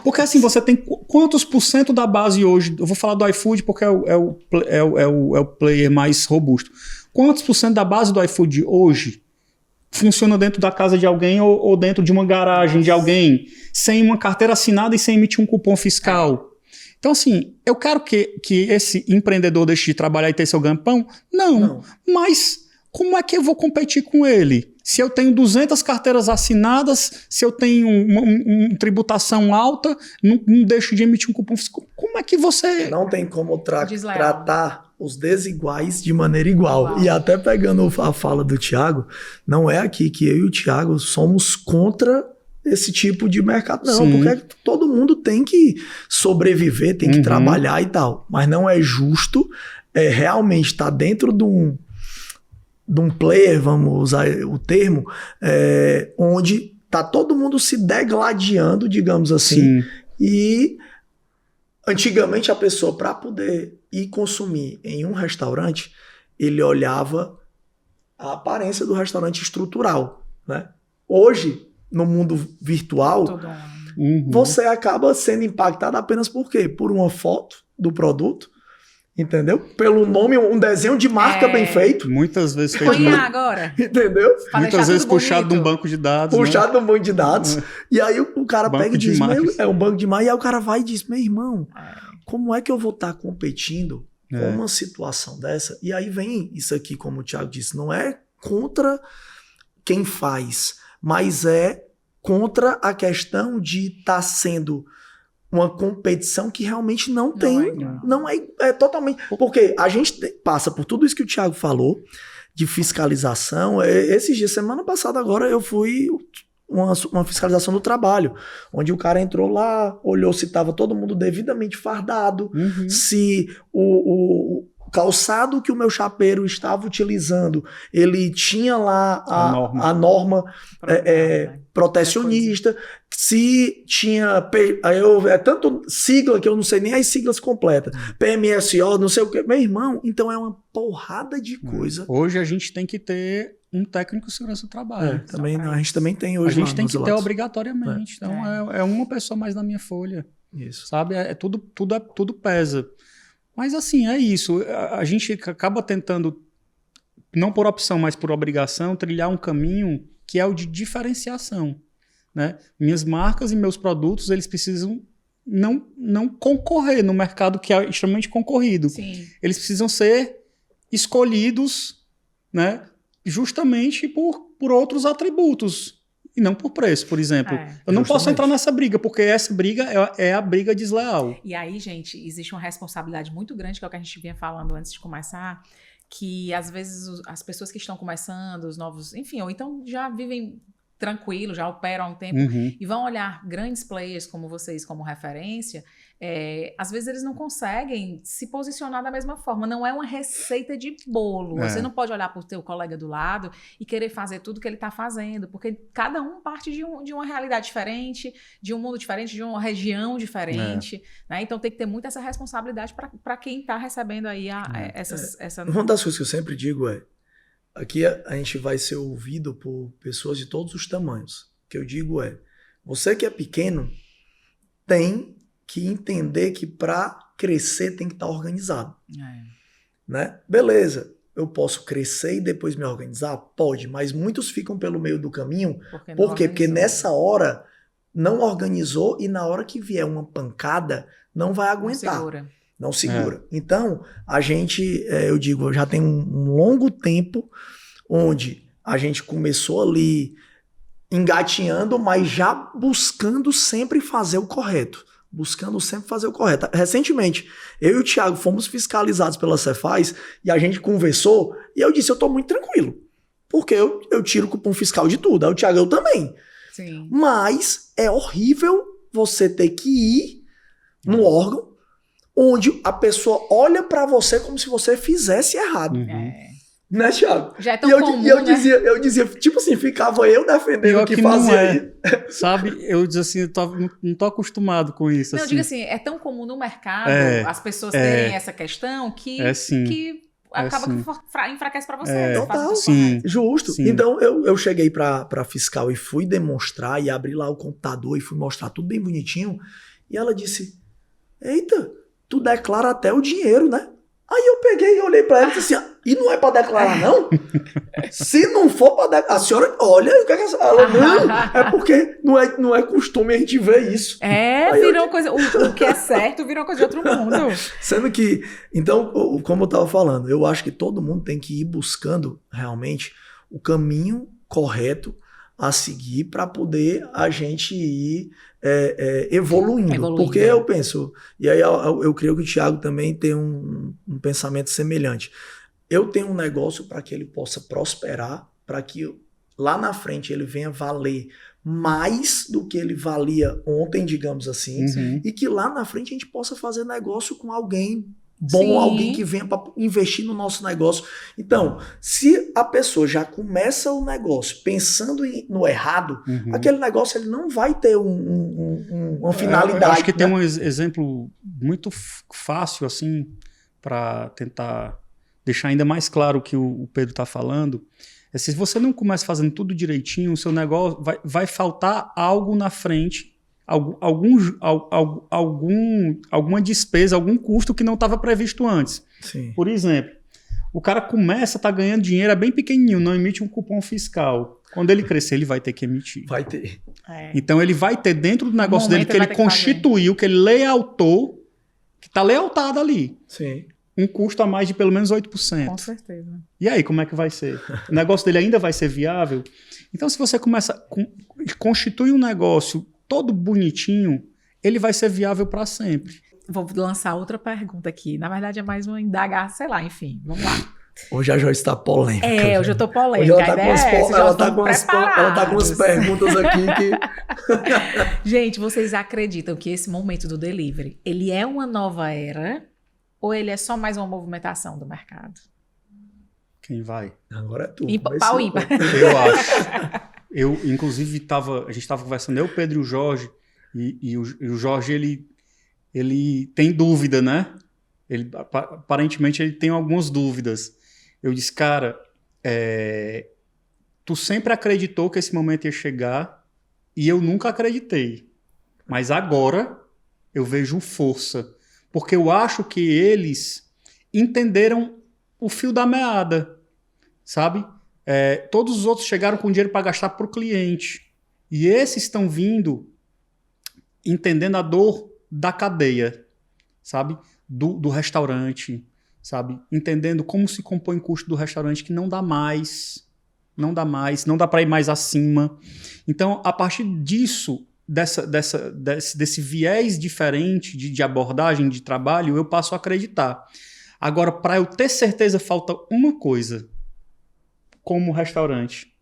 Porque assim, você tem quantos % da base hoje? Eu vou falar do iFood porque é o player mais robusto. Quantos % da base do iFood hoje funciona dentro da casa de alguém ou dentro de uma garagem de alguém, sem uma carteira assinada e sem emitir um cupom fiscal? Então, assim, eu quero que esse empreendedor deixe de trabalhar e ter seu ganha-pão? Não. Mas como é que eu vou competir com ele? Se eu tenho 200 carteiras assinadas, se eu tenho uma tributação alta, não deixo de emitir um cupom fiscal. Como é que você... Não tem como tratar os desiguais de maneira igual. E até pegando a fala do Thiago, não é aqui que eu e o Thiago somos contra esse tipo de mercado. Não, Sim. porque todo mundo tem que sobreviver, tem que trabalhar e tal. Mas não é justo realmente estar dentro de um player, vamos usar o termo, onde tá todo mundo se degladiando, digamos assim. Sim. E antigamente a pessoa, para poder ir consumir em um restaurante, ele olhava a aparência do restaurante estrutural, né? Hoje, no mundo virtual, você acaba sendo impactado apenas por quê? Por uma foto do produto, entendeu? Pelo nome, um desenho de marca bem feito. Muitas vezes feito. Agora. Entendeu? Muitas vezes puxado de um banco de dados. Puxado de um banco de dados. E aí o cara banco pega e diz, é um banco de marca. E aí o cara vai e diz, meu irmão, como é que eu vou estar competindo com uma situação dessa? E aí vem isso aqui, como o Thiago disse, não é contra quem faz, mas é contra a questão de estar sendo uma competição que realmente não tem, não é totalmente, porque a gente passa por tudo isso que o Thiago falou, de fiscalização. Esses dias, semana passada agora, eu fui uma fiscalização do trabalho, onde o cara entrou lá, olhou se estava todo mundo devidamente fardado, se o calçado que o meu chapeiro estava utilizando, ele tinha lá a norma protecionista, se tinha... tanto sigla que eu não sei nem as siglas completas. PMSO, não sei o que. Meu irmão, então é uma porrada de coisa. Hoje a gente tem que ter um técnico de segurança do trabalho. A gente também tem hoje. A gente tem que ter obrigatoriamente. Então é uma pessoa mais na minha folha. Isso. Sabe? Tudo pesa. Mas assim, é isso. A gente acaba tentando, não por opção, mas por obrigação, trilhar um caminho que é o de diferenciação. Né? Minhas marcas e meus produtos, eles precisam não concorrer no mercado que é extremamente concorrido. Sim. Eles precisam ser escolhidos, né, justamente por outros atributos. E não por preço, por exemplo. Eu não posso entrar nessa briga, porque essa briga é a briga desleal. E aí, gente, existe uma responsabilidade muito grande, que é o que a gente vinha falando antes de começar, que às vezes as pessoas que estão começando, os novos, enfim, ou então já vivem tranquilo, já operam há um tempo, e vão olhar grandes players como vocês como referência, às vezes eles não conseguem se posicionar da mesma forma. Não é uma receita de bolo. Você não pode olhar para o teu colega do lado e querer fazer tudo que ele está fazendo, porque cada um parte de uma realidade diferente, de um mundo diferente, de uma região diferente. Né? Então tem que ter muito essa responsabilidade para quem está recebendo aí essa... Uma das coisas que eu sempre digo aqui a gente vai ser ouvido por pessoas de todos os tamanhos. O que eu digo você que é pequeno tem que entender que para crescer tem que estar organizado. Né? Beleza, eu posso crescer e depois me organizar? Pode, mas muitos ficam pelo meio do caminho. Por quê? Porque nessa hora não organizou e na hora que vier uma pancada não vai aguentar. Não segura. Então, a gente, eu digo, já tem um longo tempo onde a gente começou ali engatinhando, mas já buscando sempre fazer o correto. Recentemente, eu e o Thiago fomos fiscalizados pela Cefaz e a gente conversou e eu disse, eu tô muito tranquilo, porque eu tiro o cupom fiscal de tudo. Aí o Thiago, eu também. Sim. Mas é horrível você ter que ir no órgão onde a pessoa olha pra você como se você fizesse errado. Né, Thiago? Já é tão comum, eu dizia, tipo assim, ficava eu defendendo o que fazia. Sabe? Eu dizia assim, não tô acostumado com isso. Não, assim. eu digo assim, é tão comum no mercado as pessoas terem essa questão que acaba que enfraquece pra você. Total. Sim. Justo. Sim. Então, eu cheguei pra fiscal e fui demonstrar e abri lá o computador e fui mostrar tudo bem bonitinho. E ela disse, eita, tu declara até o dinheiro, né? Aí eu peguei e olhei pra ela e disse assim, e não é pra declarar, não? Se não for pra declarar, a senhora, olha, o que é que ela, não, é porque não é costume a gente ver isso. Aí virou coisa, o que é certo virou coisa de outro mundo. Sendo que, então, como eu tava falando, eu acho que todo mundo tem que ir buscando realmente o caminho correto a seguir para poder a gente ir evoluindo. Porque eu penso, e aí eu creio que o Thiago também tem um pensamento semelhante. Eu tenho um negócio para que ele possa prosperar, para que lá na frente ele venha valer mais do que ele valia ontem, digamos assim, e que lá na frente a gente possa fazer negócio com alguém bom, alguém que venha para investir no nosso negócio. Então, se a pessoa já começa o negócio pensando no errado, aquele negócio ele não vai ter uma finalidade. Eu acho que tem um exemplo muito fácil assim para tentar deixar ainda mais claro o que o Pedro está falando. Se você não começa fazendo tudo direitinho, o seu negócio vai faltar algo na frente, alguma despesa, algum custo que não estava previsto antes. Sim. Por exemplo, o cara começa, tá ganhando dinheiro, é bem pequenininho, não emite um cupom fiscal. Quando ele crescer, ele vai ter que emitir. Vai ter. Então ele vai ter dentro do negócio dele que ele constituiu, que ele lealtou, que está lealtado ali. Sim. Um custo a mais de pelo menos 8%. Com certeza. E aí, como é que vai ser? O negócio dele ainda vai ser viável? Então, se você constitui um negócio todo bonitinho, ele vai ser viável para sempre. Vou lançar outra pergunta aqui. Na verdade, é mais uma indagar, sei lá, enfim. Vamos lá. Hoje a Joyce está polêmica. Hoje eu tô polêmica. Hoje ela tá com umas perguntas aqui que... Gente, vocês acreditam que esse momento do delivery, ele é uma nova era ou ele é só mais uma movimentação do mercado? Quem vai? Agora é tu. Pau ímpar. Eu acho. Eu, inclusive, a gente estava conversando, eu, o Pedro e o Jorge, e o Jorge, ele tem dúvida, né? Aparentemente, ele tem algumas dúvidas. Eu disse, cara, tu sempre acreditou que esse momento ia chegar e eu nunca acreditei. Mas agora eu vejo força. Porque eu acho que eles entenderam o fio da meada, sabe? Todos os outros chegaram com dinheiro para gastar para o cliente. E esses estão vindo entendendo a dor da cadeia, sabe? Do restaurante, sabe? Entendendo como se compõe o custo do restaurante, que não dá mais, não dá para ir mais acima. Então, a partir disso, desse viés diferente de abordagem de trabalho, eu passo a acreditar. Agora, para eu ter certeza, falta uma coisa, como restaurante,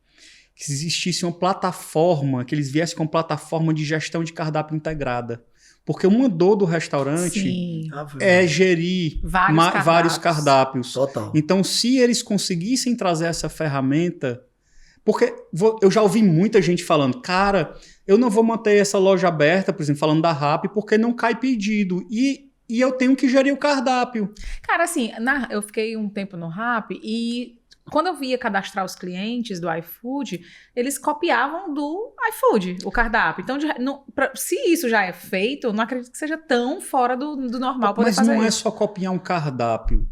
que existisse uma plataforma, que eles viessem com uma plataforma de gestão de cardápio integrada. Porque uma dor do restaurante Sim. é gerir vários cardápios. Total. Então, se eles conseguissem trazer essa ferramenta... Porque eu já ouvi muita gente falando, cara, eu não vou manter essa loja aberta, por exemplo, falando da Rappi, porque não cai pedido. E eu tenho que gerir o cardápio. Cara, assim, eu fiquei um tempo no Rappi e quando eu via cadastrar os clientes do iFood, eles copiavam do iFood o cardápio. Então, se isso já é feito, eu não acredito que seja tão fora do normal poder fazer isso. Mas não é só copiar um cardápio.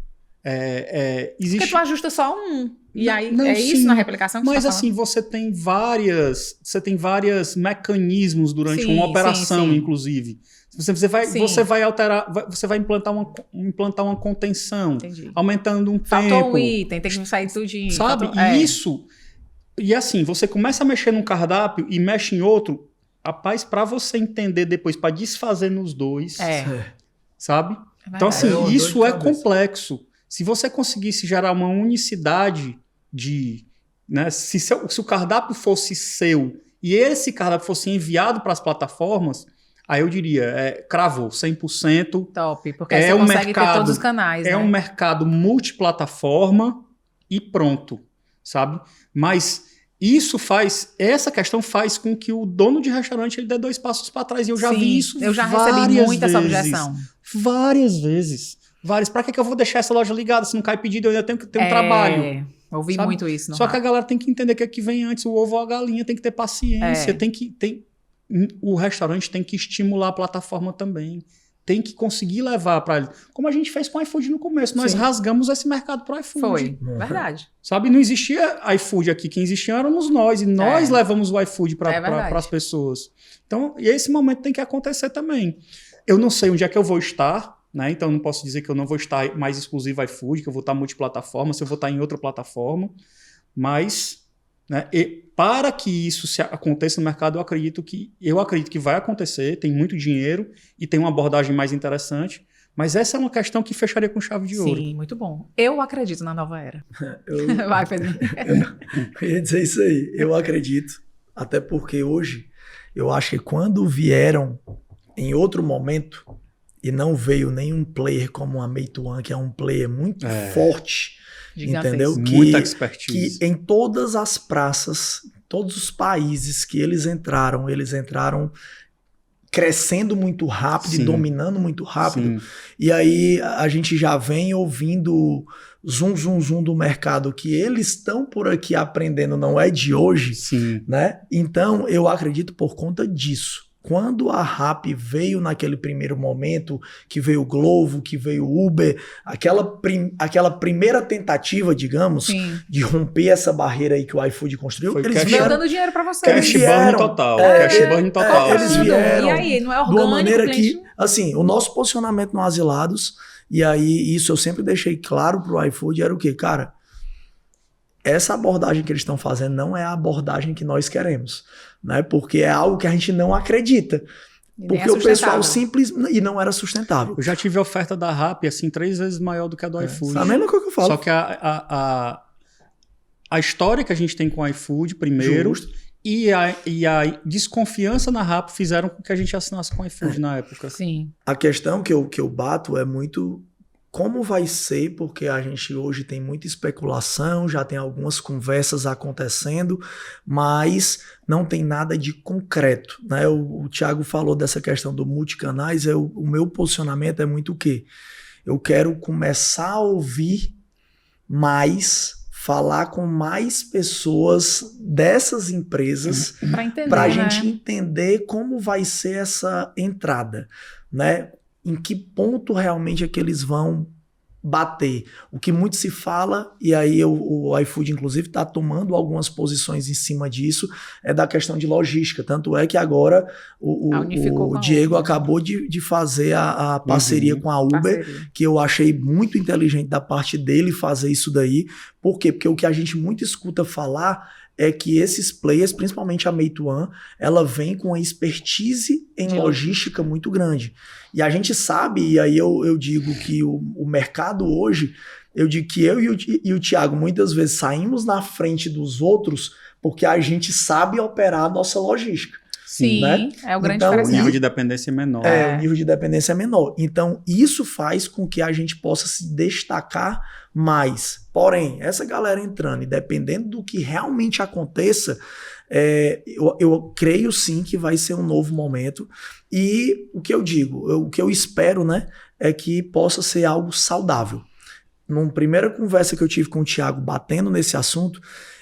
Existe... Porque tu ajusta só um. E aí, não, isso na replicação que mas você tá assim, você tem vários mecanismos durante uma operação, inclusive. Você vai alterar, você vai implantar uma contenção, Entendi. Aumentando um tempo. Faltou um item, tem que sair tudinho. Sabe? E assim, você começa a mexer num cardápio e mexe em outro, rapaz, para você entender depois, para desfazer nos dois, sabe? Então assim, isso é complexo. Se você conseguisse gerar uma unicidade né, se o cardápio fosse seu e esse cardápio fosse enviado para as plataformas, aí eu diria, cravou 100%. Top, porque aí você consegue ter todos os canais. É um mercado multiplataforma e pronto, sabe? Mas essa questão faz com que o dono de restaurante ele dê 2 passos para trás. E eu já vi isso eu já recebi muita essa objeção. Várias vezes. Para que eu vou deixar essa loja ligada? Se não cai pedido, eu ainda tenho que ter um trabalho. Ouvi muito isso. Só que a galera tem que entender que aqui vem antes o ovo ou a galinha, tem que ter paciência, o restaurante tem que estimular a plataforma também. Tem que conseguir levar para ele. Como a gente fez com o iFood no começo. Nós rasgamos esse mercado para o iFood. Foi, verdade. Sabe, não existia iFood aqui. Quem existia éramos nós. E nós levamos o iFood para as pessoas. Então, e esse momento tem que acontecer também. Eu não sei onde é que eu vou estar, né? Então, eu não posso dizer que eu não vou estar mais exclusivo iFood, que eu vou estar multiplataforma, se eu vou estar em outra plataforma. Mas, né, para que isso aconteça no mercado, eu acredito que vai acontecer, tem muito dinheiro e tem uma abordagem mais interessante, mas essa é uma questão que fecharia com chave de ouro. Sim, muito bom. Eu acredito na nova era. Vai, Pedro. Eu ia dizer isso aí, eu acredito, até porque hoje, eu acho que quando vieram em outro momento, e não veio nenhum player como a Meituan, que é um player muito forte, entendeu? Muita expertise. Que em todas as praças, todos os países que eles entraram crescendo muito rápido e dominando muito rápido. Sim. E aí a gente já vem ouvindo zoom do mercado que eles estão por aqui aprendendo, não é de hoje, né? Então eu acredito por conta disso. Quando a Rappi veio naquele primeiro momento, que veio o Glovo, que veio o Uber, aquela primeira tentativa, digamos, de romper essa barreira aí que o iFood construiu, eles vieram dando dinheiro para você. Cash burn total. Eles vieram e aí, não é orgânico, de uma maneira que, assim, o nosso posicionamento no Asilados, e aí isso eu sempre deixei claro pro iFood, era o quê? Cara, essa abordagem que eles estão fazendo não é a abordagem que nós queremos, né? Porque é algo que a gente não acredita. Porque o pessoal simples e não era sustentável. Eu já tive a oferta da Rappi assim 3 vezes maior do que a do iFood. A mesma coisa que eu falo. Só que a história que a gente tem com o iFood primeiro e a desconfiança na Rappi fizeram com que a gente assinasse com o iFood na época. Sim. A questão que eu bato é muito como vai ser, porque a gente hoje tem muita especulação, já tem algumas conversas acontecendo, mas não tem nada de concreto, né? O Thiago falou dessa questão do multicanais, o meu posicionamento é muito o quê? Eu quero começar a ouvir mais, falar com mais pessoas dessas empresas para a gente entender como vai ser essa entrada, né? Em que ponto realmente é que eles vão bater. O que muito se fala, e aí o iFood inclusive está tomando algumas posições em cima disso, é da questão de logística. Tanto é que agora o Diego acabou de fazer a parceria com a Uber, que eu achei muito inteligente da parte dele fazer isso daí. Por quê? Porque o que a gente muito escuta falar é que esses players, principalmente a Meituan, ela vem com uma expertise em logística muito grande. E a gente sabe, e aí eu digo que o mercado hoje, eu digo que eu e o Thiago muitas vezes saímos na frente dos outros porque a gente sabe operar a nossa logística. Sim, né? é o grande Então, O diferencial. nível de dependência é menor. O nível de dependência é menor. Então, isso faz com que a gente possa se destacar mais. Porém, essa galera entrando e dependendo do que realmente aconteça, eu creio sim que vai ser um novo momento. E o que eu digo, o que eu espero, né, é que possa ser algo saudável. Numa primeira conversa que eu tive com o Thiago batendo nesse assunto,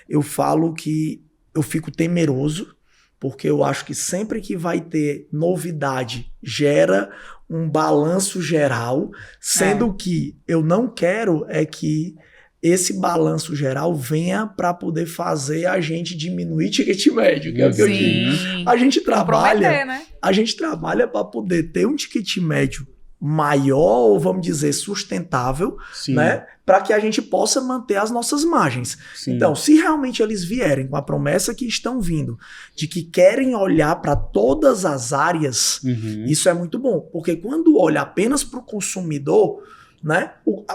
eu falo que eu fico temeroso, porque eu acho que sempre que vai ter novidade, gera um balanço geral, sendo que eu não quero é que esse balanço geral venha para poder fazer a gente diminuir ticket médio, que é o que eu digo. Sim. A gente Comprometer, trabalha, né? para poder ter um ticket médio maior, ou vamos dizer, sustentável, Sim, né? Para que a gente possa manter as nossas margens. sim. Então, se realmente eles vierem com a promessa que estão vindo, de que querem olhar para todas as áreas, Uhum. isso é muito bom. Porque quando olha apenas para o consumidor, né? O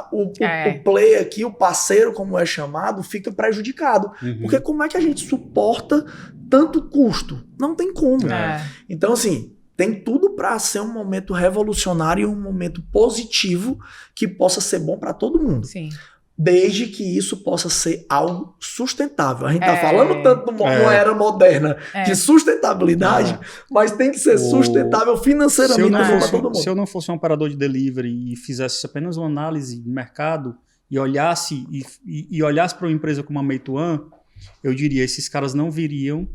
player aqui, o parceiro, como é chamado, fica prejudicado. Uhum. Porque como é que a gente suporta tanto custo? Não tem como. É. Então, assim, tem tudo para ser um momento revolucionário e um momento positivo que possa ser bom para todo mundo. Sim. Desde que isso possa ser algo sustentável. A gente tá É. falando tanto de uma era moderna de sustentabilidade, mas tem que ser sustentável financeiramente também para todo mundo. Se eu não fosse um operador de delivery e fizesse apenas uma análise de mercado e olhasse para uma empresa como a Meituan, eu diria, esses caras não viriam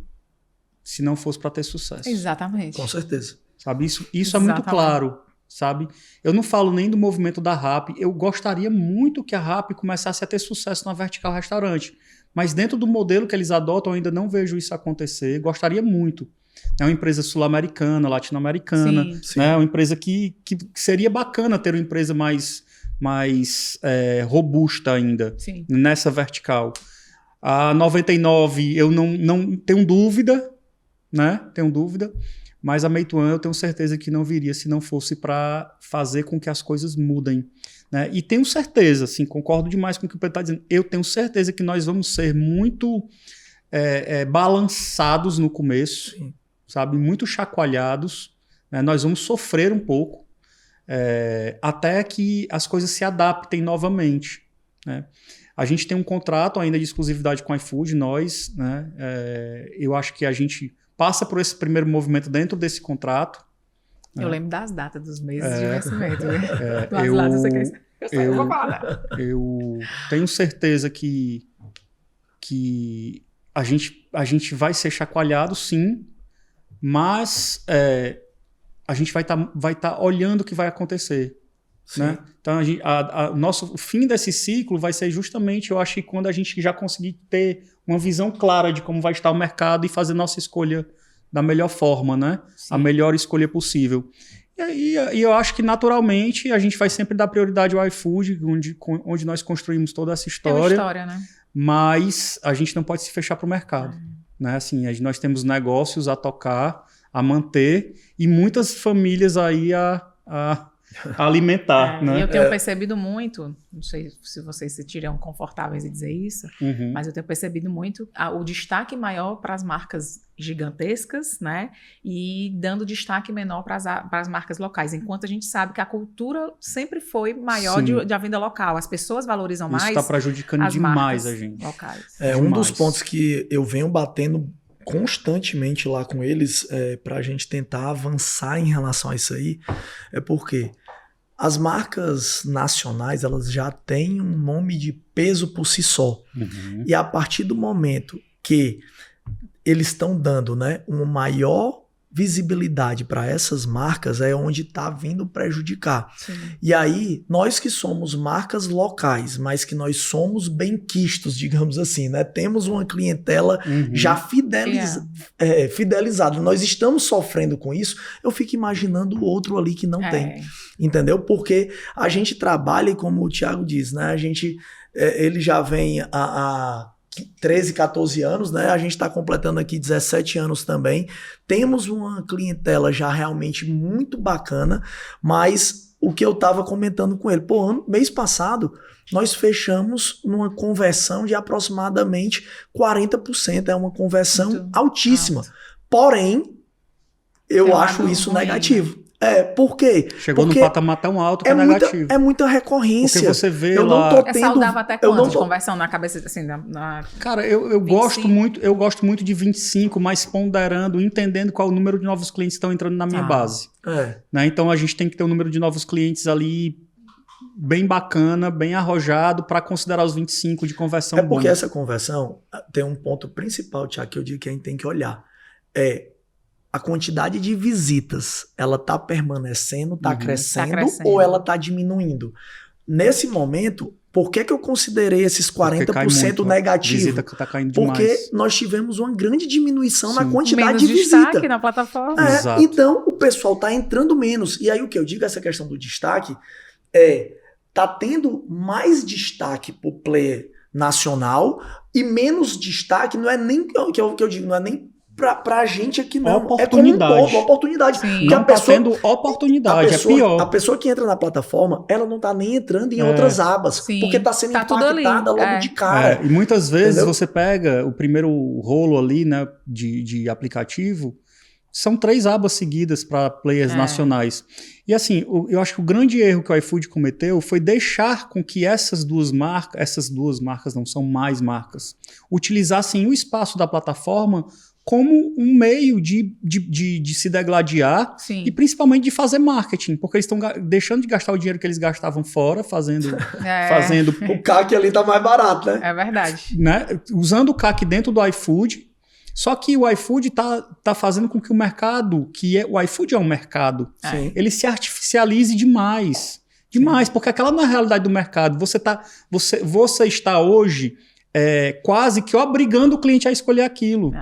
se não fosse para ter sucesso. Exatamente. Com certeza. Sabe? Isso é muito claro, sabe? Eu não falo nem do movimento da Rappi. Eu gostaria muito que a Rappi começasse a ter sucesso na vertical restaurante. Mas dentro do modelo que eles adotam, eu ainda não vejo isso acontecer. Gostaria muito. É uma empresa sul-americana, latino-americana. Sim. Né? Uma empresa que seria bacana ter uma empresa mais robusta ainda nessa vertical. A 99, eu não tenho dúvida, né? Tenho dúvida. Mas a Meituan eu tenho certeza que não viria se não fosse para fazer com que as coisas mudem. Né? E tenho certeza, assim, concordo demais com o que o Pedro está dizendo, eu tenho certeza que nós vamos ser muito balançados no começo, sabe? Muito chacoalhados, né? Nós vamos sofrer um pouco até que as coisas se adaptem novamente. Né? A gente tem um contrato ainda de exclusividade com o iFood, nós, né? Eu acho que a gente passa por esse primeiro movimento dentro desse contrato. Eu lembro das datas dos meses de vencimento. Eu tenho certeza que a gente vai ser chacoalhado, sim, mas a gente vai tá olhando o que vai acontecer. Né? Então, o fim desse ciclo vai ser justamente, eu acho que quando a gente já conseguir ter uma visão clara de como vai estar o mercado e fazer nossa escolha da melhor forma, né? A melhor escolha possível. E eu acho que naturalmente a gente vai sempre dar prioridade ao iFood, onde nós construímos toda essa história. É uma história, né? Mas a gente não pode se fechar para o mercado. Né? Assim, nós temos negócios a tocar, a manter e muitas famílias aí a alimentar. Né? E eu tenho percebido muito, não sei se vocês se tiram confortáveis em dizer isso, mas eu tenho percebido muito o destaque maior para as marcas gigantescas, né? E dando destaque menor para as marcas locais, enquanto a gente sabe que a cultura sempre foi maior de venda local. As pessoas valorizam mais. Isso está prejudicando demais a gente. Locais. Um dos pontos que eu venho batendo constantemente lá com eles para a gente tentar avançar em relação a isso aí é porque as marcas nacionais elas já têm um nome de peso por si só. E a partir do momento que eles estão dando, né, uma maior visibilidade para essas marcas é onde está vindo prejudicar. E aí, nós que somos marcas locais, mas que nós somos benquistos, digamos assim, né? Temos uma clientela já fidelizada. Nós estamos sofrendo com isso. Eu fico imaginando o outro ali que não tem. Entendeu? Porque a gente trabalha, e como o Thiago diz, né? Ele já vem a 13, 14 anos, né? A gente está completando aqui 17 anos também. Temos uma clientela já realmente muito bacana, mas o que eu estava comentando com ele, mês passado, nós fechamos numa conversão de aproximadamente 40%. É uma conversão altíssima. Porém, eu acho isso negativo. Por quê? Chegou num patamar tão alto que é negativo. É muita recorrência. Porque você vê eu lá... Não tô tendo, é saudável até quanto de conversão na cabeça, assim, Cara, eu gosto muito de 25, mas ponderando, entendendo qual o número de novos clientes estão entrando na minha base. Né? Então, a gente tem que ter um número de novos clientes ali bem bacana, bem arrojado, para considerar os 25 de conversão. Porque essa conversão tem um ponto principal, Thiago, que eu digo que a gente tem que olhar. A quantidade de visitas, ela tá permanecendo, tá crescendo ou ela tá diminuindo? Nesse momento, por que eu considerei esses 40% negativo? Visita que tá caindo demais. Porque nós tivemos uma grande diminuição na quantidade menos de visita. Destaque na plataforma. Então, o pessoal tá entrando menos. E aí o que eu digo, essa questão do destaque, tá tendo mais destaque pro player nacional e menos destaque, não é nem o que eu digo, não é nem pra gente aqui não. Oportunidade. É como um todo, oportunidade. Não tá tendo oportunidade, é pior. A pessoa que entra na plataforma, ela não tá nem entrando em outras abas, porque tá sendo impactada logo de cara. E muitas vezes você pega o primeiro rolo ali, né, de aplicativo, são 3 abas seguidas para players nacionais. E assim, eu acho que o grande erro que o iFood cometeu foi deixar com que essas duas marcas não são mais marcas, utilizassem o espaço da plataforma como um meio de se degladiar e principalmente de fazer marketing, porque eles estão deixando de gastar o dinheiro que eles gastavam fora, fazendo... O CAC ali tá mais barato, né? É verdade. Né? Usando o CAC dentro do iFood, só que o iFood tá fazendo com que o mercado, o iFood é um mercado, ele se artificialize demais. Demais, porque aquela não é a realidade do mercado. Você está hoje... quase que obrigando o cliente a escolher aquilo,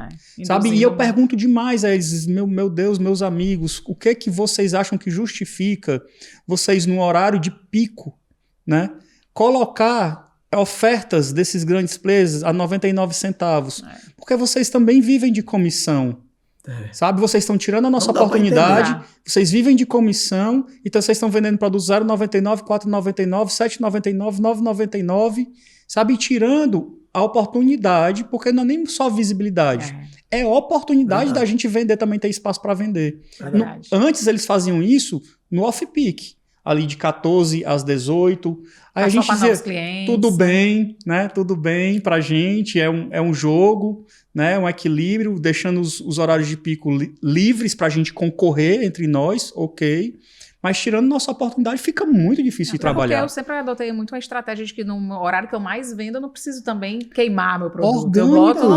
sabe? E eu pergunto demais a eles, meu Deus, meus amigos, o que vocês acham que justifica vocês no horário de pico, né? Colocar ofertas desses grandes players a 99 centavos, porque vocês também vivem de comissão, sabe? Vocês estão tirando a nossa oportunidade, vocês vivem de comissão, então vocês estão vendendo produtos 0,99, 4,99, 7,99, 9,99, sabe? E tirando a oportunidade, porque não é nem só visibilidade, é oportunidade da gente vender, também ter espaço para vender. Antes eles faziam isso no off-peak, ali de 14 às 18, aí a gente dizia, tudo bem, né? Tudo bem pra gente, é um jogo, né? Um equilíbrio, deixando os horários de pico livres pra gente concorrer entre nós, ok. Mas tirando nossa oportunidade, fica muito difícil de trabalhar. Porque eu sempre adotei muito uma estratégia de que no horário que eu mais vendo, eu não preciso também queimar meu produto.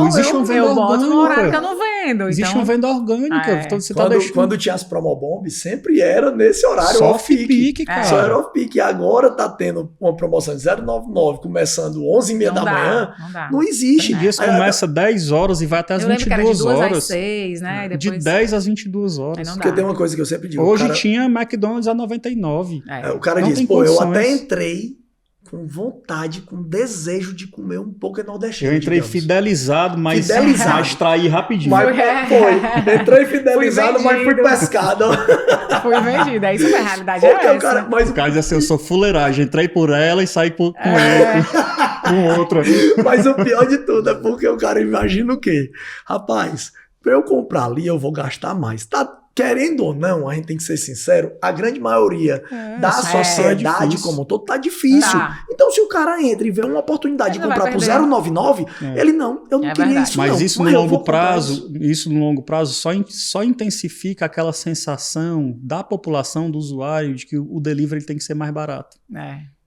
Existe uma venda orgânica. Eu boto no horário que eu não vendo. Existe uma venda orgânica. Então, você quando tinha as promobomb, sempre era nesse horário só off-peak, cara. Só era off-peak. E agora tá tendo uma promoção de 0,99, começando 11h30 da manhã. Não existe. Tem dias que começa 10 horas e vai até as 22 horas. De 2 às 6, né? De 10 às 22 horas. Porque tem uma coisa que eu sempre digo. Hoje tinha McDonald's a 99. O cara diz, eu até entrei com vontade, com desejo de comer um pouco nordestino. Eu entrei fidelizado, mas traí rapidinho. Entrei fidelizado, mas fui pescado. Fui vendido, isso é a realidade. O cara diz assim, eu sou fuleiragem, entrei por ela e saí com outra. Mas o pior de tudo é porque o cara imagina o quê? Rapaz, pra eu comprar ali, eu vou gastar mais. Querendo ou não, a gente tem que ser sincero, a grande maioria da sociedade como um todo tá difícil. Então, se o cara entra e vê uma oportunidade de comprar por 0,99, ele eu não queria isso. Mas isso no longo prazo, só intensifica aquela sensação da população, do usuário, de que o delivery tem que ser mais barato.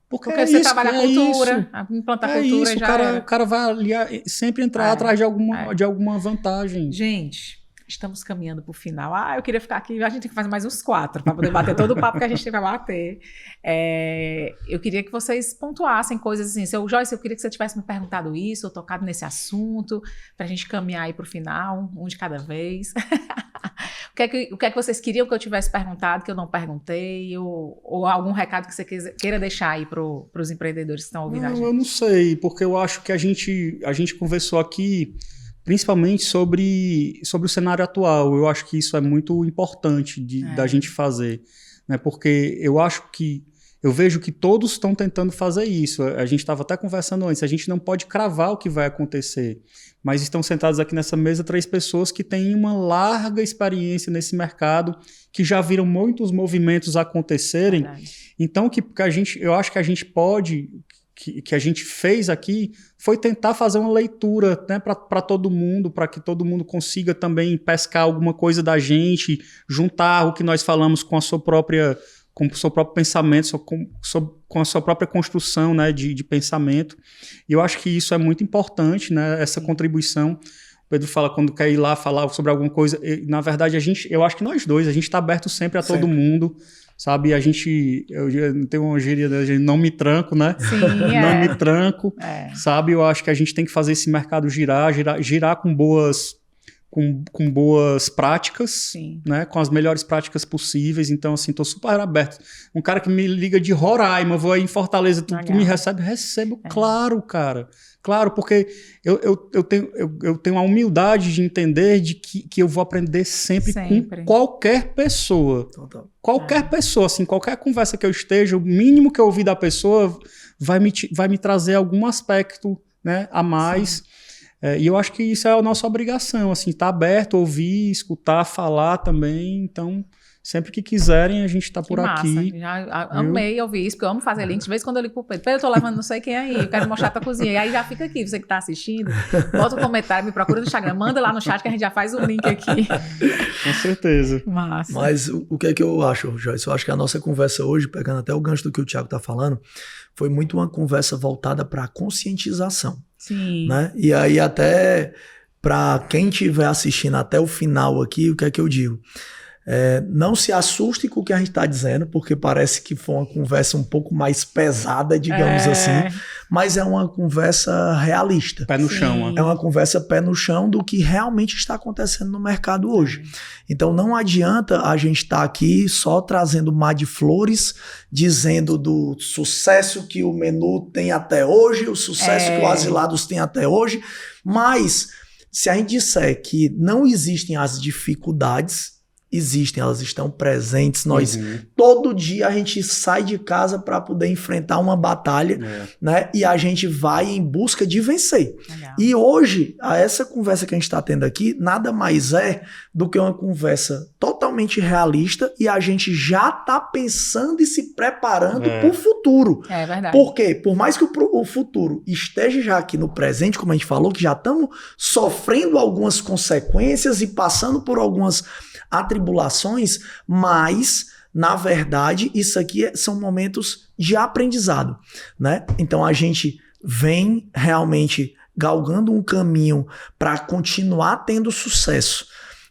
Porque você trabalha a cultura, implantar a cultura o cara vai ali sempre entrar atrás de alguma vantagem. Gente, estamos caminhando para o final. Eu queria ficar aqui, a gente tem que fazer mais uns 4 para poder bater todo o papo que a gente tem para bater. Eu queria que vocês pontuassem coisas assim. Joyce, eu queria que você tivesse me perguntado isso, ou tocado nesse assunto, para a gente caminhar aí para o final, um de cada vez. O que é que vocês queriam que eu tivesse perguntado, que eu não perguntei, ou algum recado que você queira deixar aí para os empreendedores que estão ouvindo a gente? Eu não sei, porque eu acho que a gente conversou aqui principalmente sobre o cenário atual. Eu acho que isso é muito importante da gente fazer, né? Porque eu acho que eu vejo que todos estão tentando fazer isso. A gente estava até conversando antes, a gente não pode cravar o que vai acontecer, mas estão sentados aqui nessa mesa 3 pessoas que têm uma larga experiência nesse mercado, que já viram muitos movimentos acontecerem. Verdade. Então, eu acho que a gente pode, que a gente fez aqui, foi tentar fazer uma leitura, né, para todo mundo, para que todo mundo consiga também pescar alguma coisa da gente, juntar o que nós falamos com a sua própria, com o seu próprio pensamento, com a sua própria construção, né, de pensamento. E eu acho que isso é muito importante, né, essa contribuição. O Pedro fala quando quer ir lá falar sobre alguma coisa. Na verdade, eu acho que nós dois, a gente está aberto sempre a todo mundo, sabe? Eu tenho uma gíria, não me tranco, né? Sim, não me tranco, sabe? Eu acho que a gente tem que fazer esse mercado girar com boas práticas, sim, né? Com as melhores práticas possíveis. Então, assim, tô super aberto. Um cara que me liga de Roraima, vou aí em Fortaleza, tu me recebe? Recebo, claro, cara. Claro, porque eu tenho a humildade de entender de que eu vou aprender sempre com qualquer pessoa. Qualquer pessoa, assim, qualquer conversa que eu esteja, o mínimo que eu ouvir da pessoa vai me trazer algum aspecto, né, a mais. E eu acho que isso é a nossa obrigação, assim, estar aberto, ouvir, escutar, falar também. Então, sempre que quiserem, a gente está por aqui. Já amei ouvir isso, porque eu amo fazer links. De vez em quando eu ligo pro Pedro, eu tô levando não sei quem aí, eu quero mostrar a tua cozinha. E aí já fica aqui, você que tá assistindo, bota um comentário, me procura no Instagram, manda lá no chat que a gente já faz o link aqui. Com certeza. Massa. Mas o que é que eu acho, Joyce? Eu acho que a nossa conversa hoje, pegando até o gancho do que o Thiago tá falando, foi muito uma conversa voltada para a conscientização. Sim. Né? E aí até para quem estiver assistindo até o final aqui, o que é que eu digo? Não se assuste com o que a gente está dizendo, porque parece que foi uma conversa um pouco mais pesada, digamos assim, mas é uma conversa realista. Pé no chão. É uma conversa pé no chão do que realmente está acontecendo no mercado hoje. Então não adianta a gente estar aqui só trazendo mar de flores, dizendo do sucesso que o Menu tem até hoje, o sucesso que o Asilados tem até hoje, mas se a gente disser que não existem as dificuldades, existem, elas estão presentes. Nós, todo dia a gente sai de casa para poder enfrentar uma batalha, né? E a gente vai em busca de vencer. Legal. E hoje, essa conversa que a gente está tendo aqui, nada mais é do que uma conversa totalmente realista e a gente já está pensando e se preparando para o futuro. É verdade. Por quê? Por mais que o futuro esteja já aqui no presente, como a gente falou, que já estamos sofrendo algumas consequências e passando por algumas atribulações, mas, na verdade, isso aqui são momentos de aprendizado, né? Então, a gente vem realmente galgando um caminho para continuar tendo sucesso.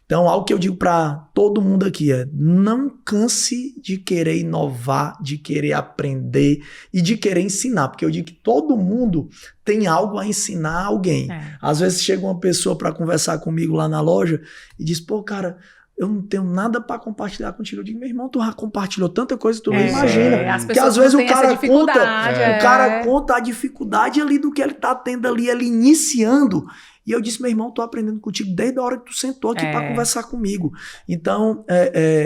Então, algo que eu digo para todo mundo aqui é: não canse de querer inovar, de querer aprender e de querer ensinar, porque eu digo que todo mundo tem algo a ensinar a alguém. Às vezes chega uma pessoa para conversar comigo lá na loja e diz: pô, cara, eu não tenho nada para compartilhar contigo. Eu digo: meu irmão, tu já compartilhou tanta coisa, tu não imagina. Porque às vezes o cara conta a dificuldade ali do que ele tá tendo ali, ele iniciando. E eu disse: meu irmão, tô aprendendo contigo desde a hora que tu sentou aqui para conversar comigo. Então,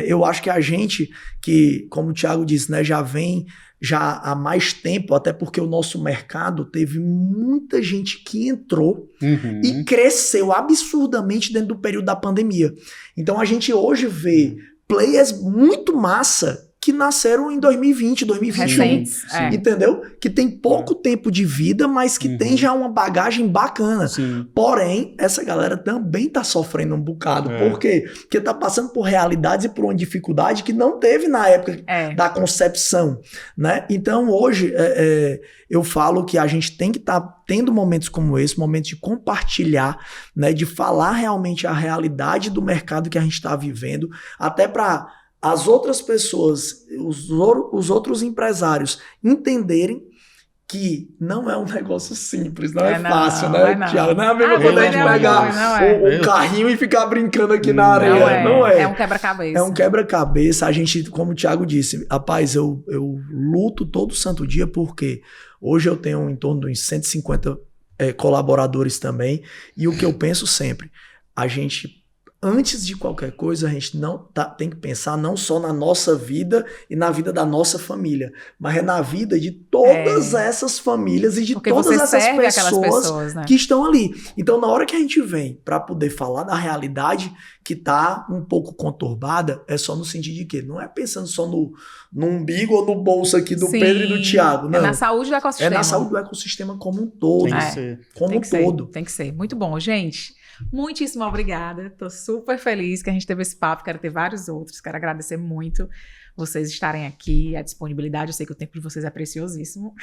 eu acho que a gente, que, como o Thiago disse, né, já vem há mais tempo, até porque o nosso mercado teve muita gente que entrou e cresceu absurdamente dentro do período da pandemia. Então a gente hoje vê players muito massa que nasceram em 2020, 2021, entendeu? Que tem pouco tempo de vida, mas que tem já uma bagagem bacana. Sim. Porém, essa galera também tá sofrendo um bocado. Por quê? Porque tá passando por realidades e por uma dificuldade que não teve na época da concepção, né? Então, hoje, eu falo que a gente tem que estar tendo momentos como esse, momentos de compartilhar, né? De falar realmente a realidade do mercado que a gente está vivendo, até para as outras pessoas, os outros empresários entenderem que não é um negócio simples, não é fácil, né, Thiago? Não é a mesma coisa a gente pegar o carrinho e ficar brincando aqui na areia. Não é. É um quebra-cabeça. É um quebra-cabeça. A gente, como o Thiago disse, rapaz, eu luto todo santo dia porque hoje eu tenho em torno de uns 150 colaboradores também, e o que eu penso sempre, a gente antes de qualquer coisa, a gente tem que pensar não só na nossa vida e na vida da nossa família, mas é na vida de todas essas famílias e de porque todas você essas serve aquelas pessoas, né? que estão ali. Então, na hora que a gente vem para poder falar da realidade que tá um pouco conturbada, é só no sentido de quê? Não é pensando só no umbigo ou no bolso aqui do Sim, Pedro e do Thiago, não. É na saúde do ecossistema. É na saúde do ecossistema como um todo. Tem que ser. Como um todo. Tem que ser. Muito bom, gente. Muitíssimo obrigada. Tô super feliz que a gente teve esse papo. Quero ter vários outros. Quero agradecer muito vocês estarem aqui, a disponibilidade. Eu sei que o tempo de vocês é preciosíssimo.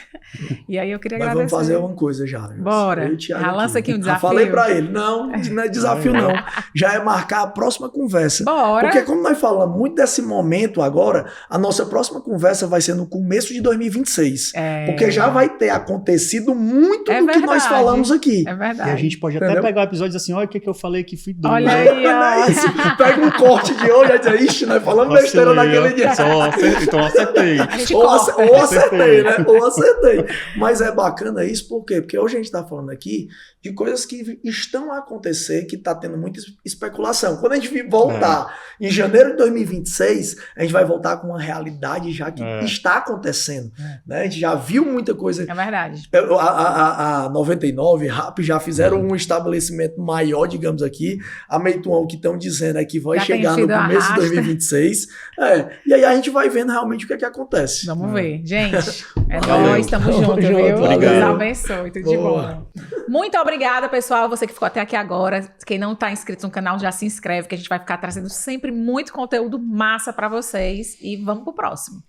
E aí eu queria Mas agradecer. vamos fazer uma coisa já. Bora. Já lança aqui um desafio. Falei pra ele. Não é desafio não. Já é marcar a próxima conversa. Bora. Porque como nós falamos muito desse momento agora, a nossa próxima conversa vai ser no começo de 2026. Porque já vai ter acontecido muito do que nós falamos aqui. É verdade. E a gente pode até pegar o episódio e dizer assim, olha o que eu falei que fui doido. Olha aí, ó. Não é isso. Pega um corte de hoje e diz, ixi, nós falamos besteira naquele dia. Então acertei. Ou acertei, né? Ou acertei. Mas é bacana isso, por quê? Porque hoje a gente está falando aqui de coisas que estão a acontecer, que está tendo muita especulação. Quando a gente voltar em janeiro de 2026, a gente vai voltar com uma realidade já que está acontecendo. Né? A gente já viu muita coisa. É verdade. A 99, RAP já fizeram um estabelecimento maior, digamos aqui. A Meituan, que estão dizendo é que vai já chegar no começo de 2026. E aí a gente vai vendo realmente o que é que acontece. Vamos ver. Gente, nós, estamos juntos, viu? Deus abençoe, tudo de bom. Muito obrigada, pessoal. Você que ficou até aqui agora. Quem não está inscrito no canal, já se inscreve, que a gente vai ficar trazendo sempre muito conteúdo massa para vocês. E vamos pro próximo.